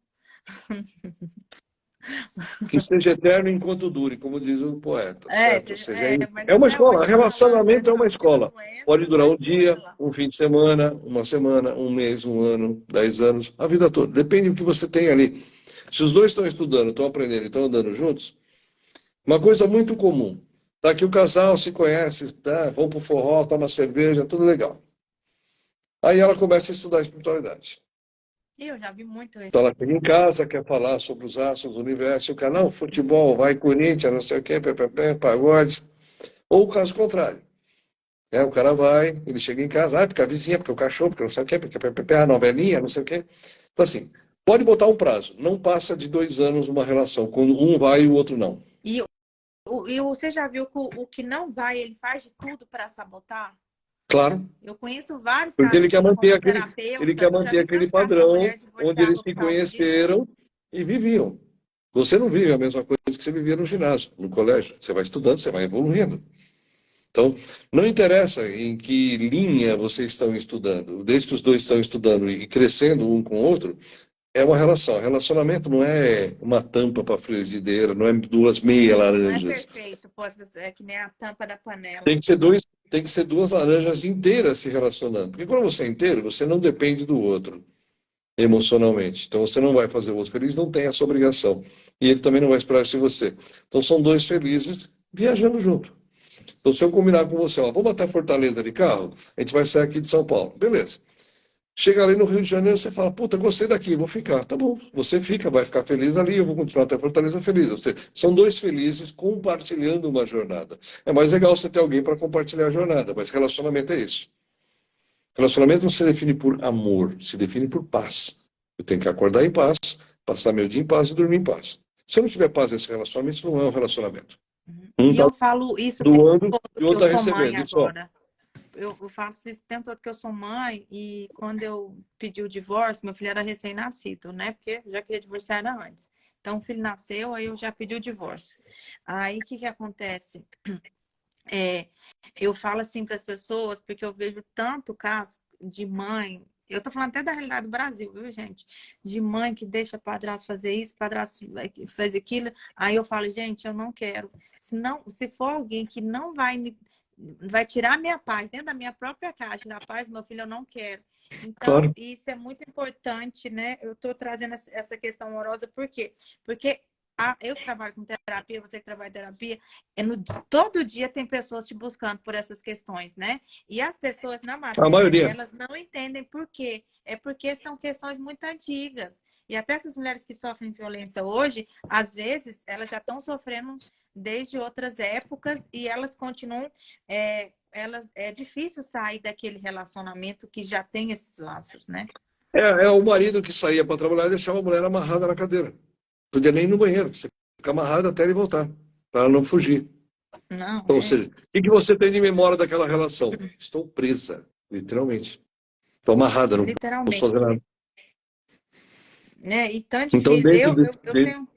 que seja eterno enquanto dure, como diz o poeta, É, certo? Ou seja, mas é uma até escola. hoje fala lá, na Relacionamento é uma saúde e na escola. doença, Pode durar vai um dia, incluindo lá. um fim de semana, uma semana, um mês, um ano, 10 anos, a vida toda. Depende do que você tem ali. Se os dois estão estudando, estão aprendendo, estão andando juntos, uma coisa muito comum. Tá aqui o casal se conhece, tá? Vão pro forró, toma cerveja, tudo legal. Aí ela começa a estudar espiritualidade. E eu já vi muito Então ela chega isso. em casa, quer falar sobre os astros do universo, o canal, futebol, vai Corinthians, não sei o quê, pé, pagode. Ou o caso contrário. O cara vai, ele chega em casa, porque a vizinha, porque o cachorro, porque não sei o quê, porque a novelinha, não sei o quê. Então, assim, pode botar um prazo. Não passa de 2 anos uma relação, quando um vai e o outro não. E, você já viu que o que não vai, ele faz de tudo para sabotar? Claro, Eu conheço vários porque casos ele quer assim, manter como aquele, ele terapeuta. quer Eu já manter vi aquele tantos casos que a padrão mulher onde eles divorciava se por causa disso. conheceram e viviam. Você não vive a mesma coisa que você vivia no ginásio, no colégio. Você vai estudando, você vai evoluindo. Então, não interessa em que linha vocês estão estudando, desde que os dois estão estudando e crescendo um com o outro, é uma relação. Relacionamento não é uma tampa para frigideira, não é duas meia Não é laranjas. perfeito, pô, é que nem a tampa da panela. Tem que ser tem que ser duas laranjas inteiras se relacionando. Porque quando você é inteiro, você não depende do outro emocionalmente. Então você não vai fazer o outro feliz, não tem essa obrigação. E ele também não vai esperar isso de você. Então são dois felizes viajando junto. Então, se eu combinar com você, ó, vamos até Fortaleza de carro, a gente vai sair aqui de São Paulo. Beleza. Chega ali no Rio de Janeiro, você fala, puta, gostei daqui, vou ficar. Tá bom, você fica, vai ficar feliz ali, eu vou continuar até Fortaleza feliz. Ou seja, são dois felizes compartilhando uma jornada. É mais legal você ter alguém para compartilhar a jornada, mas relacionamento é isso. Relacionamento não se define por amor, se define por paz. Eu tenho que acordar em paz, passar meu dia em paz e dormir em paz. Se eu não tiver paz nesse relacionamento, isso não é um relacionamento. Um E está eu falo isso o tempo doando todo e o que eu outro está sou mãe recebendo. Isso, ó. agora. Eu faço isso o tempo todo que eu sou mãe e quando eu pedi o divórcio, meu filho era recém-nascido, né? Porque eu já queria divorciar era antes. Então o filho nasceu, aí eu já pedi o divórcio. Aí o que que acontece? É, eu falo assim para as pessoas, porque eu vejo tanto caso de mãe. Eu tô falando até da realidade do Brasil, viu, gente? De mãe que deixa padrasto fazer isso, padrasto faz aquilo. Aí eu falo, gente, eu não quero. Se for alguém que não vai tirar minha paz dentro da minha própria casa, tirar a paz, meu filho, eu não quero. Então, Claro. isso é muito importante, né? Eu tô trazendo essa questão amorosa, por quê? Porque eu que trabalho com terapia, você que trabalha em terapia, todo dia tem pessoas te buscando por essas questões, né? E as pessoas na A matéria, maioria. elas não entendem por quê. É porque são questões muito antigas. E até essas mulheres que sofrem violência hoje, às vezes, elas já estão sofrendo desde outras épocas e elas continuam. É difícil sair daquele relacionamento que já tem esses laços, né? É o marido que saía para trabalhar e deixava a mulher amarrada na cadeira. Podia nem ir no banheiro. Você fica amarrado até ele voltar, para ela não fugir. Não, Então, ou seja, o que você tem de memória daquela relação? Estou presa, literalmente. Estou amarrada, não posso literalmente. fazer nada. Né? E tão Então, difícil. dentro Eu tenho.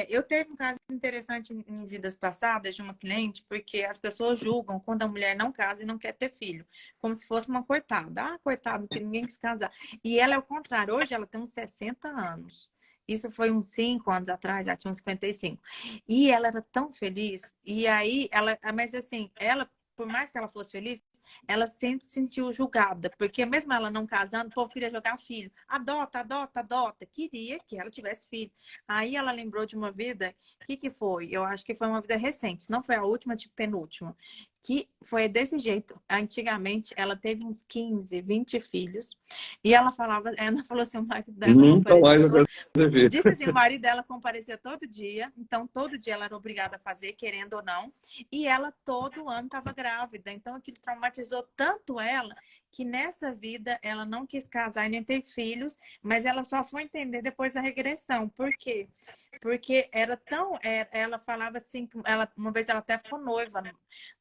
Eu teve um caso interessante em vidas passadas de uma cliente, porque as pessoas julgam quando a mulher não casa e não quer ter filho, como se fosse uma coitada. Ah, coitado, que ninguém quis casar. E ela é o contrário, hoje ela tem uns 60 anos. Isso foi uns 5 anos atrás, já tinha uns 55. E ela era tão feliz. E aí, mas assim, ela, por mais que ela fosse feliz, ela sempre se sentiu julgada, porque mesmo ela não casando, o povo queria jogar filho. Adota, adota, adota. Queria que ela tivesse filho. Aí ela lembrou de uma vida, o que foi? Eu acho que foi uma vida recente, se não foi a última, tipo penúltima, que foi desse jeito. Antigamente, ela teve uns 15, 20 filhos, e ela falou assim, o marido dela nunca comparecia mais eu todo, quero ver. disse assim, o marido dela comparecia todo dia, então todo dia ela era obrigada a fazer, querendo ou não, e ela todo ano estava grávida, então aquilo traumatizou tanto ela, que nessa vida ela não quis casar e nem ter filhos, mas ela só foi entender depois da regressão. Por quê? Porque era tão. Ela falava assim, uma vez ela até ficou noiva.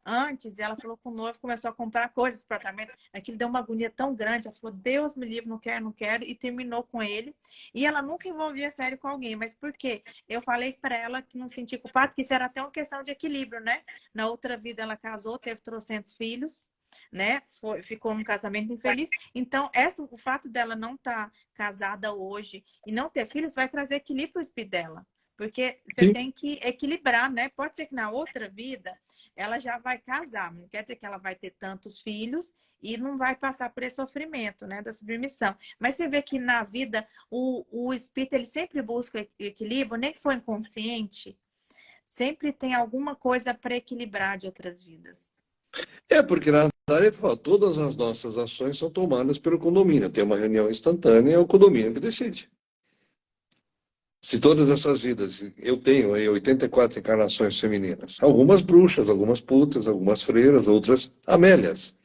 Antes, ela falou com o noivo, começou a comprar coisas para o apartamento. Aquilo deu uma agonia tão grande. Ela falou, Deus me livre, não quero, não quero. E terminou com ele. E ela nunca envolvia sério com alguém. Mas por quê? Eu falei para ela que não sentia culpada, que isso era até uma questão de equilíbrio, né? Na outra vida ela casou, teve trocentos filhos, né? Ficou num casamento infeliz. Então, o fato dela não estar casada hoje e não ter filhos vai trazer equilíbrio para o espírito dela. Porque você Sim. tem que equilibrar, né? Pode ser que na outra vida ela já vai casar, não quer dizer que ela vai ter tantos filhos e não vai passar por esse sofrimento, né? Da submissão. Mas você vê que na vida o espírito ele sempre busca o equilíbrio, nem que for inconsciente, sempre tem alguma coisa para equilibrar de outras vidas. Porque na verdade ele fala, todas as nossas ações são tomadas pelo condomínio. Tem uma reunião instantânea, é o condomínio que decide. Se todas essas vidas, eu tenho aí 84 encarnações femininas, algumas bruxas, algumas putas, algumas freiras, outras amélias.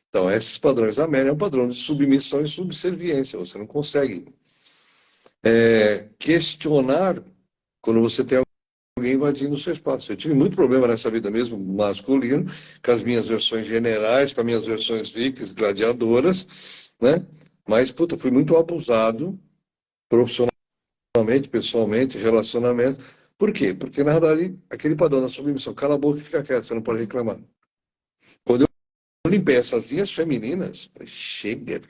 Então, esses padrões, Amélia é um padrão de submissão e subserviência. Você não consegue questionar quando você tem alguém invadindo o seu espaço. Eu tive muito problema nessa vida mesmo, masculino, com as minhas versões generais, com as minhas versões vikings, gladiadoras, né? Mas, puta, fui muito abusado profissionalmente, pessoalmente, relacionamento. Por quê? Porque, na verdade, aquele padrão da submissão, cala a boca e fica quieto, você não pode reclamar. Quando eu limpei essas linhas femininas, chega,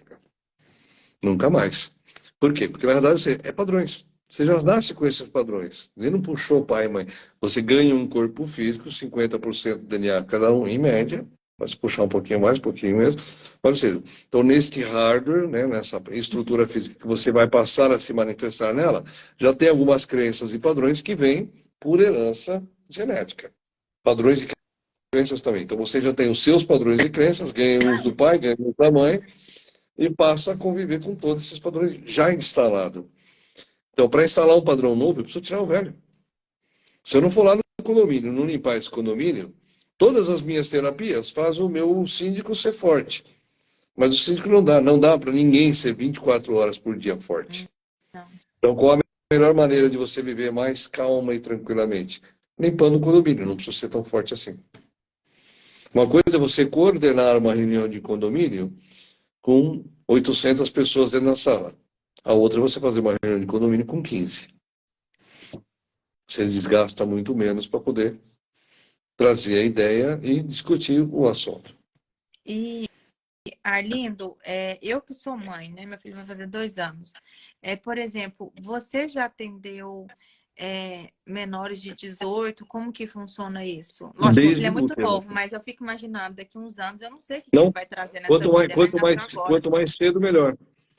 nunca mais. Por quê? Porque, na verdade, você é padrões. Você já nasce com esses padrões. Você não puxou pai e mãe. Você ganha um corpo físico, 50% do DNA cada um, em média. Pode puxar um pouquinho mais, um pouquinho menos. Ou seja, então, neste hardware, né, nessa estrutura física que você vai passar a se manifestar nela, já tem algumas crenças e padrões que vêm por herança genética. Padrões de crenças também. Então, você já tem os seus padrões de crenças, ganha uns do pai, ganha uns da mãe, e passa a conviver com todos esses padrões já instalados. Então, para instalar um padrão novo, eu preciso tirar o velho. Se eu não for lá no condomínio, não limpar esse condomínio, todas as minhas terapias fazem o meu síndico ser forte. Mas o síndico não dá para ninguém ser 24 horas por dia forte. Não. Então, qual a melhor maneira de você viver mais calma e tranquilamente? Limpando o condomínio, não precisa ser tão forte assim. Uma coisa é você coordenar uma reunião de condomínio com 800 pessoas dentro da sala. A outra é você fazer uma reunião de condomínio com 15. Você desgasta muito menos para poder trazer a ideia e discutir o assunto. E, Arlindo, eu que sou mãe, né? Meu filho vai fazer 2 anos. Por exemplo, você já atendeu menores de 18? Como que funciona isso? Lógico, meu filho Desde é o muito tema. novo, mas eu fico imaginando, daqui a uns anos, eu não sei o que ele Não, vai trazer nessa quanto mais, vida. Ele vai quanto mais, nascer agora. quanto mais cedo, melhor.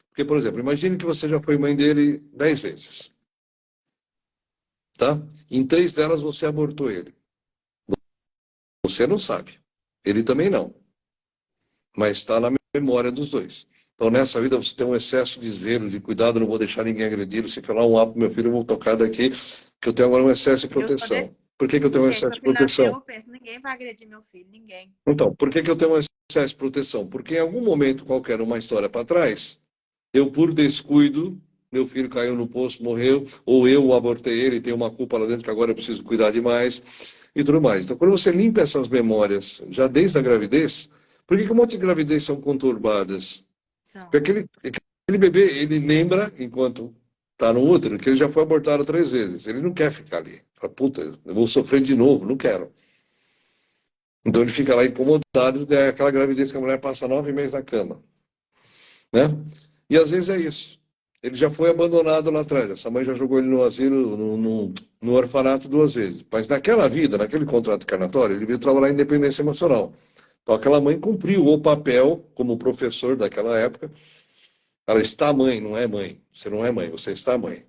Porque, por exemplo, imagine que você já foi mãe dele 10 vezes. Tá? Em 3 delas você abortou ele. Você não sabe. Ele também não. Mas está na memória dos dois. Então, nessa vida, você tem um excesso de zelo, de cuidado, não vou deixar ninguém agredi-lo. Se falar um A pro meu filho, eu vou tocar daqui, que eu tenho agora um excesso de Eu sou desse proteção. Por que eu tenho um jeito. excesso Meu de filho nasceu, proteção? eu penso, ninguém vai agredir meu filho, ninguém. Então, por que eu tenho um excesso de proteção? Porque em algum momento qualquer, uma história para trás, eu, por descuido, meu filho caiu no poço, morreu, ou eu abortei ele, tenho uma culpa lá dentro que agora eu preciso cuidar demais, e tudo mais. Então, quando você limpa essas memórias, já desde a gravidez, por que um monte de gravidez são conturbadas? São. Porque aquele bebê, ele lembra, enquanto está no útero, que ele já foi abortado 3 vezes. Ele não quer ficar ali. Fala, puta, eu vou sofrer de novo, não quero. Então ele fica lá incomodado, é aquela gravidez que a mulher passa 9 meses na cama. Né? E às vezes é isso. Ele já foi abandonado lá atrás. Essa mãe já jogou ele no asilo, no orfanato 2 vezes. Mas naquela vida, naquele contrato carnatório, ele veio trabalhar em independência emocional. Então aquela mãe cumpriu o papel como professor daquela época. Ela está mãe, não é mãe. Você não é mãe, você está mãe.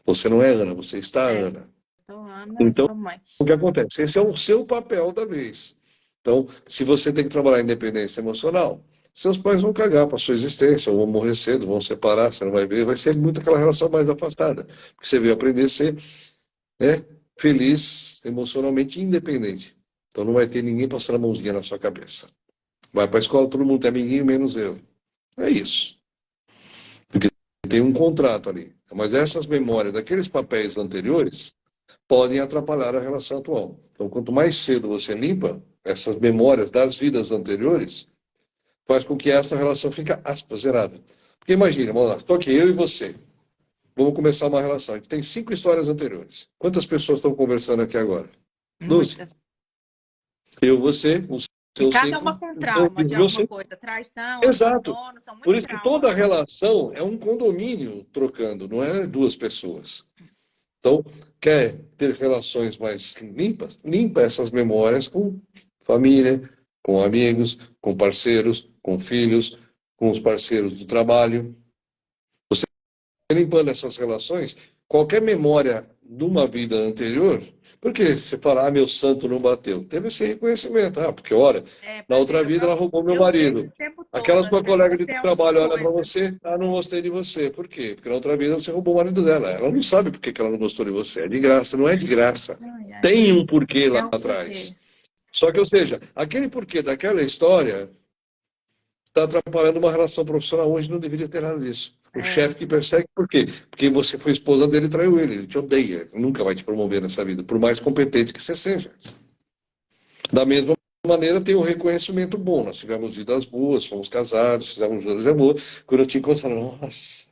Você não é Ana, você está Ana. Sou Ana, eu Então, sou mãe. o que acontece? Esse é o seu papel da vez. Então, se você tem que trabalhar em independência emocional, seus pais vão cagar para sua existência, ou vão morrer cedo, vão separar, você não vai ver, vai ser muito aquela relação mais afastada. Porque você veio aprender a ser, né, feliz, emocionalmente independente. Então não vai ter ninguém passando a mãozinha na sua cabeça. Vai para a escola, todo mundo tem amiguinho, menos eu. É isso. Porque tem um contrato ali. Mas essas memórias daqueles papéis anteriores podem atrapalhar a relação atual. Então, quanto mais cedo você limpa essas memórias das vidas anteriores, faz com que essa relação fique, aspas, zerada. Porque imagina, vamos lá, estou aqui, eu e você. Vamos começar uma relação. A gente tem 5 histórias anteriores. Quantas pessoas estão conversando aqui agora? 12. Muitas. Eu, você, os E seus cada uma 5, com trauma de alguma você. coisa. Traição, Exato. abandono, são Por muitos isso que toda traumas. relação é um condomínio trocando, não é duas pessoas. Então, quer ter relações mais limpas? Limpa essas memórias com família, com amigos, com parceiros, com filhos, com os parceiros do trabalho. Você limpando essas relações, qualquer memória de uma vida anterior, porque você fala, meu santo não bateu, teve esse reconhecimento, porque ora, na Porque outra vida ela roubou meu eu vejo marido. o tempo Aquela todo, as tua colega pessoas de têm alguma trabalho olha para coisa. você, não gostei de você. Por quê? Porque na outra vida você roubou o marido dela. Ela não sabe por que que ela não gostou de você. É de graça, não é de graça. Ai, ai. Tem um porquê lá É um porquê. atrás. Só que, ou seja, aquele porquê daquela história está atrapalhando uma relação profissional hoje, não deveria ter nada disso. O É, chefe te persegue por quê? Porque você foi esposa dele e traiu ele te odeia, nunca vai te promover nessa vida, por mais competente que você seja. Da mesma maneira, tem o reconhecimento bom. Nós tivemos vidas boas, fomos casados, fizemos juros de amor. Quando eu te encontro, eu falo, nossa,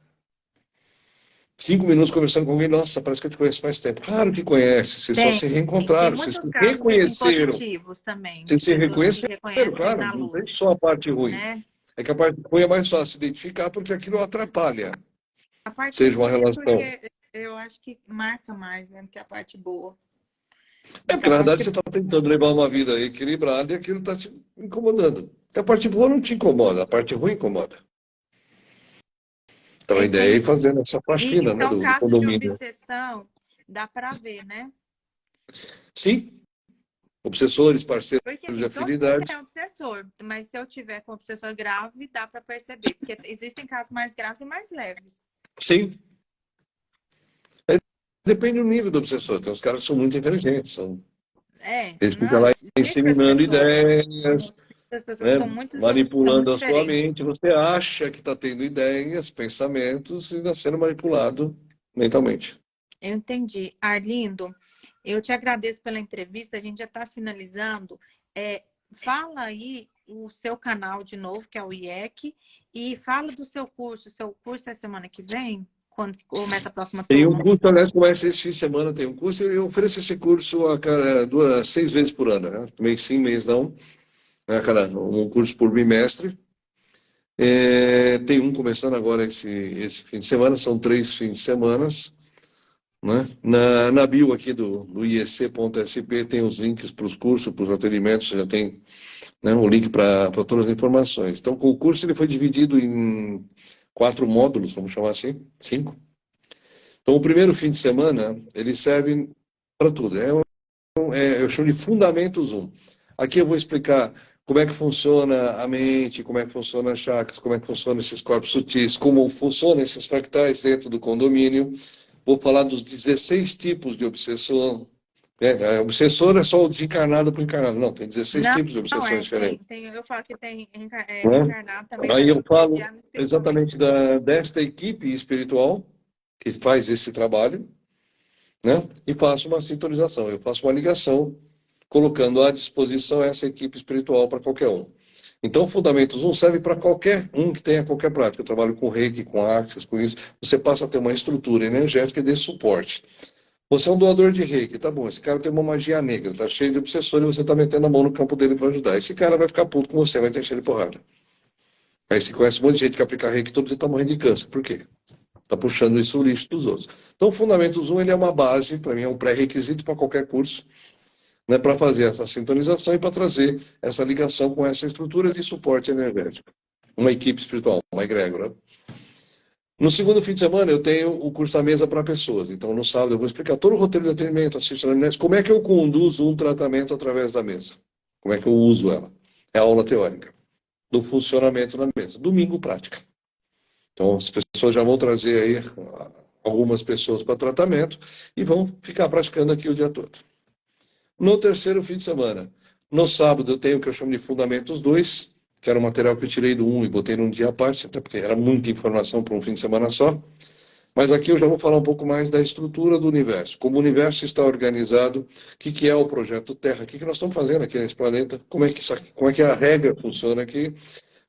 5 minutos conversando com alguém, nossa, parece que eu te conheço mais tempo. Claro que conhece, vocês só tem, se tem reencontraram, vocês muitos se casos assim reconheceram. positivos também, Vocês de se pessoas que reconheceram, reconhecem claro, na não tem luz, só a parte ruim. né? É que a parte ruim é mais fácil identificar porque aquilo atrapalha, A parte seja uma ruim é relação. porque eu acho que marca mais, né, do que a parte boa. É Do que porque a na verdade parte você está tentando levar uma vida equilibrada e aquilo está te incomodando. A parte boa não te incomoda, a parte ruim incomoda. Então a ideia é ir Entendi. fazendo essa faxina, né, Então, do caso de condomínio. obsessão, dá para ver, né? Sim, obsessores, parceiros Porque de assim, todo mundo afinidades. tem obsessor, mas se eu tiver com obsessor grave, dá para perceber, porque existem casos mais graves e mais leves. Sim. Depende do nível do obsessor. Tem uns caras que são muito inteligentes. Eles ficam Não, lá explica as inseminando pessoas. ideias, As pessoas né, estão muito, são manipulando muito a sua diferentes. mente. Você acha que está tendo ideias, pensamentos e está sendo manipulado mentalmente. Eu entendi. Arlindo, eu te agradeço pela entrevista, a gente já está finalizando. Fala aí o seu canal de novo, que é o IEC, e fala do seu curso. O seu curso é semana que vem? Quando que começa a próxima Tem um turma? curso, aliás, começa esse fim de semana, tem um curso, e eu ofereço esse curso a cada 6 vezes por ano, né? Mês sim, mês não, né? Um curso por bimestre. Tem um começando agora esse fim de semana, são 3 fins de semana, né? Na bio aqui do iec.sp tem os links para os cursos, para os atendimentos, já tem, né, o link para todas as informações. Então, o curso ele foi dividido em 4 módulos, vamos chamar assim, 5. Então, o primeiro fim de semana, ele serve para tudo. Eu chamo de Fundamentos 1. Aqui eu vou explicar como é que funciona a mente, como é que funciona as chakras, como é que funcionam esses corpos sutis, como funcionam esses fractais dentro do condomínio. Vou falar dos 16 tipos de obsessão. Obsessor é só o desencarnado para o encarnado. Não, tem 16 Não, tipos de obsessões diferentes. eu falo que tem Né? reencarnado também, Aí mas eu falo obsediando exatamente espiritualmente. desta equipe espiritual que faz esse trabalho, né? E faço uma sintonização, eu faço uma ligação, colocando à disposição essa equipe espiritual para qualquer um. Então, Fundamentos 1 serve para qualquer um que tenha qualquer prática. Eu trabalho com Reiki, com Axis, com isso. Você passa a ter uma estrutura energética de suporte. Você é um doador de Reiki, tá bom. Esse cara tem uma magia negra, tá cheio de obsessor e você tá metendo a mão no campo dele para ajudar. Esse cara vai ficar puto com você, vai te encher de porrada. Aí você conhece um monte de gente que aplica Reiki todo dia tá morrendo de câncer. Por quê? Tá puxando isso o lixo dos outros. Então, o Fundamentos 1 ele é uma base, para mim é um pré-requisito para qualquer curso, né, para fazer essa sintonização e para trazer essa ligação com essa estrutura de suporte energético. Uma equipe espiritual, uma egrégora. No segundo fim de semana, eu tenho o curso da mesa para pessoas. Então, no sábado, eu vou explicar todo o roteiro de atendimento, assistimento, como é que eu conduzo um tratamento através da mesa. Como é que eu uso ela. É a aula teórica do funcionamento da mesa. Domingo, prática. Então, as pessoas já vão trazer aí algumas pessoas para tratamento e vão ficar praticando aqui o dia todo. No terceiro fim de semana, no sábado, eu tenho o que eu chamo de Fundamentos 2, que era o material que eu tirei do 1 e botei num dia à parte, até porque era muita informação para um fim de semana só. Mas aqui eu já vou falar um pouco mais da estrutura do universo, como o universo está organizado, o que é o projeto Terra, o que nós estamos fazendo aqui nesse planeta, como é que a regra funciona aqui.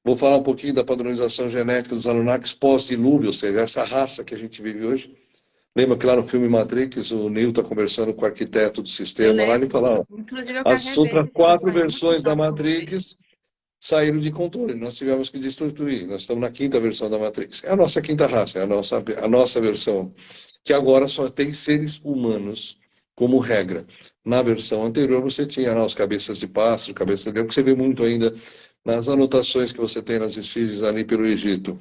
Vou falar um pouquinho da padronização genética dos Anunnakis pós-dilúvio, ou seja, essa raça que a gente vive hoje. Lembra que lá no filme Matrix, o Neo está conversando com o arquiteto do Eu sistema, lá ele lembro. fala, ó, Inclusive, eu quero as rever outras esse filme. quatro Faz versões muitos da anos que eu não vejo. Matrix saíram de controle, nós tivemos que destruir, nós estamos na quinta versão da Matrix. É a nossa quinta raça, é a nossa versão, que agora só tem seres humanos como regra. Na versão anterior você tinha lá os cabeças de pássaro, cabeça de leão, que você vê muito ainda nas anotações que você tem nas esfinges ali pelo Egito.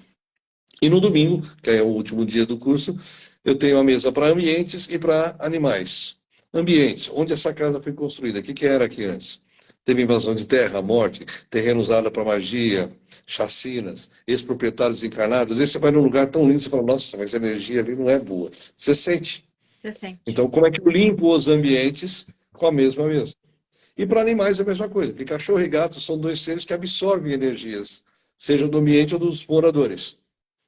E no domingo, que é o último dia do curso, eu tenho a mesa para ambientes e para animais. Ambientes, onde essa casa foi construída, o que era aqui antes? Teve invasão de terra, morte, terreno usado para magia, chacinas, ex-proprietários encarnados. Às vezes você vai num lugar tão lindo, você fala, nossa, mas a energia ali não é boa. Você sente. Você sente. Então, como é que eu limpo os ambientes com a mesma mesa? E para animais é a mesma coisa, porque cachorro e gato são dois seres que absorvem energias, seja do ambiente ou dos moradores.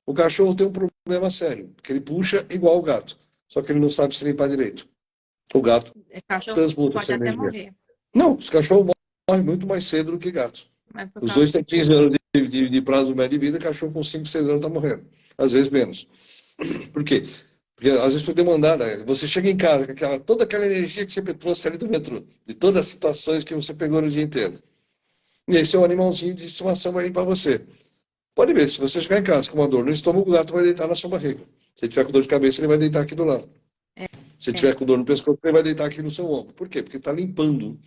O cachorro tem um problema sério, porque ele puxa igual o gato, só que ele não sabe se limpar direito. O gato Cachorro transmuta pode essa até energia. morrer. Não, os cachorros morrem muito mais cedo do que gato. Mas por Os causa dois de têm 15 quê? anos de prazo médio de vida, cachorro com 5, 6 anos está morrendo. Às vezes menos. Por quê? Porque às vezes foi demandada. Você chega em casa com toda aquela energia que você trouxe ali do metrô, de todas as situações que você pegou no dia inteiro. E aí seu animalzinho de estimação vai limpar você. Pode ver, se você chegar em casa com uma dor no estômago, o gato vai deitar na sua barriga. Se tiver com dor de cabeça, ele vai deitar aqui do lado. Se É. tiver com dor no pescoço, ele vai deitar aqui no seu ombro. Por quê? Porque está limpando.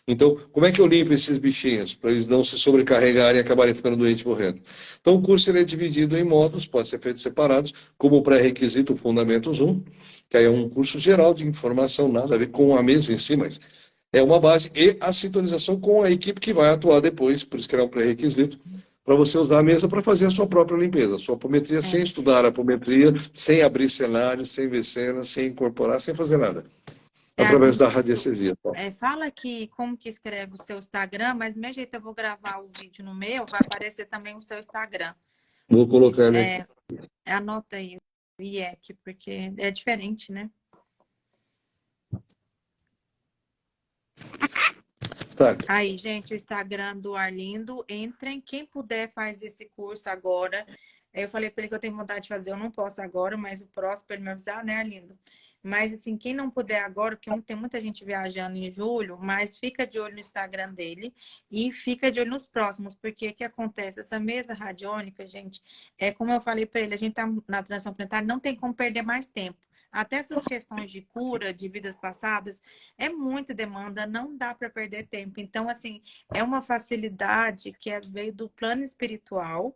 Então, como é que eu limpo esses bichinhos para eles não se sobrecarregarem e acabarem ficando doentes e morrendo? Então, o curso ele é dividido em módulos, pode ser feito separados, como pré-requisito Fundamentos 1, que aí é um curso geral de informação, nada a ver com a mesa em si, mas é uma base e a sintonização com a equipe que vai atuar depois, por isso que era um pré-requisito, para você usar a mesa para fazer a sua própria limpeza, a sua apometria sem É. estudar a apometria, sem abrir cenários, sem ver cenas, sem incorporar, sem fazer nada, através Arlindo, da radiestesia. fala aqui como que escreve o seu Instagram, mas do mesmo jeito eu vou gravar o vídeo no meu, vai aparecer também o seu Instagram. Vou colocar ele aqui. Anota aí o IEC, porque é diferente, né? Tá. Aí, gente, o Instagram do Arlindo, entrem. Quem puder faz esse curso agora. Eu falei para ele que eu tenho vontade de fazer, eu não posso agora, mas o próximo para ele me avisar, né, Arlindo? Mas, assim, quem não puder agora, porque tem muita gente viajando em julho, mas fica de olho no Instagram dele e fica de olho nos próximos, porque o que acontece? Essa mesa radiônica, gente, como eu falei para ele, a gente tá na transição planetária, não tem como perder mais tempo. Até essas questões de cura, de vidas passadas, é muita demanda, não dá para perder tempo. Então, assim, é uma facilidade que veio do plano espiritual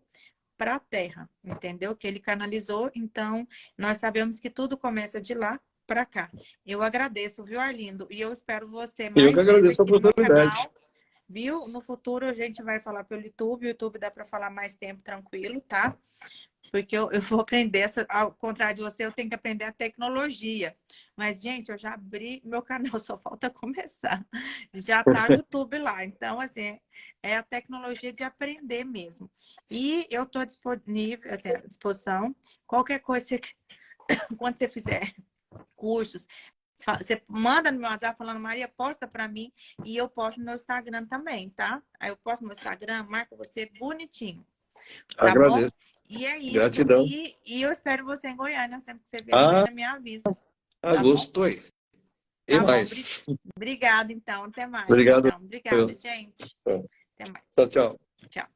para a Terra, entendeu? Que ele canalizou. Então, nós sabemos que tudo começa de lá para cá. Eu agradeço, viu, Arlindo? E eu espero você Eu que mais vezes agradeço a aqui no meu oportunidade. canal, viu? No futuro a gente vai falar pelo YouTube. O YouTube dá para falar mais tempo tranquilo, tá? Porque eu vou aprender, ao contrário de você, eu tenho que aprender a tecnologia. Mas, gente, eu já abri meu canal, só falta começar. Já tá o YouTube lá. Então, assim, é a tecnologia de aprender mesmo. E eu estou disponível, assim, à disposição. Qualquer coisa, quando você fizer cursos, você manda no meu WhatsApp falando, Maria, posta para mim e eu posto no meu Instagram também, tá? Aí eu posto no meu Instagram, marco você bonitinho. Tá bom? Agradeço. E é isso. Gratidão. E eu espero você em Goiânia. Sempre que você vier em Ah, Goiânia, me avisa. Tá bom? agosto aí. E Tá bom. mais. Obrigada, então. Até mais, Obrigado. então. Obrigada, gente. Até mais. Tchau, tchau. Tchau.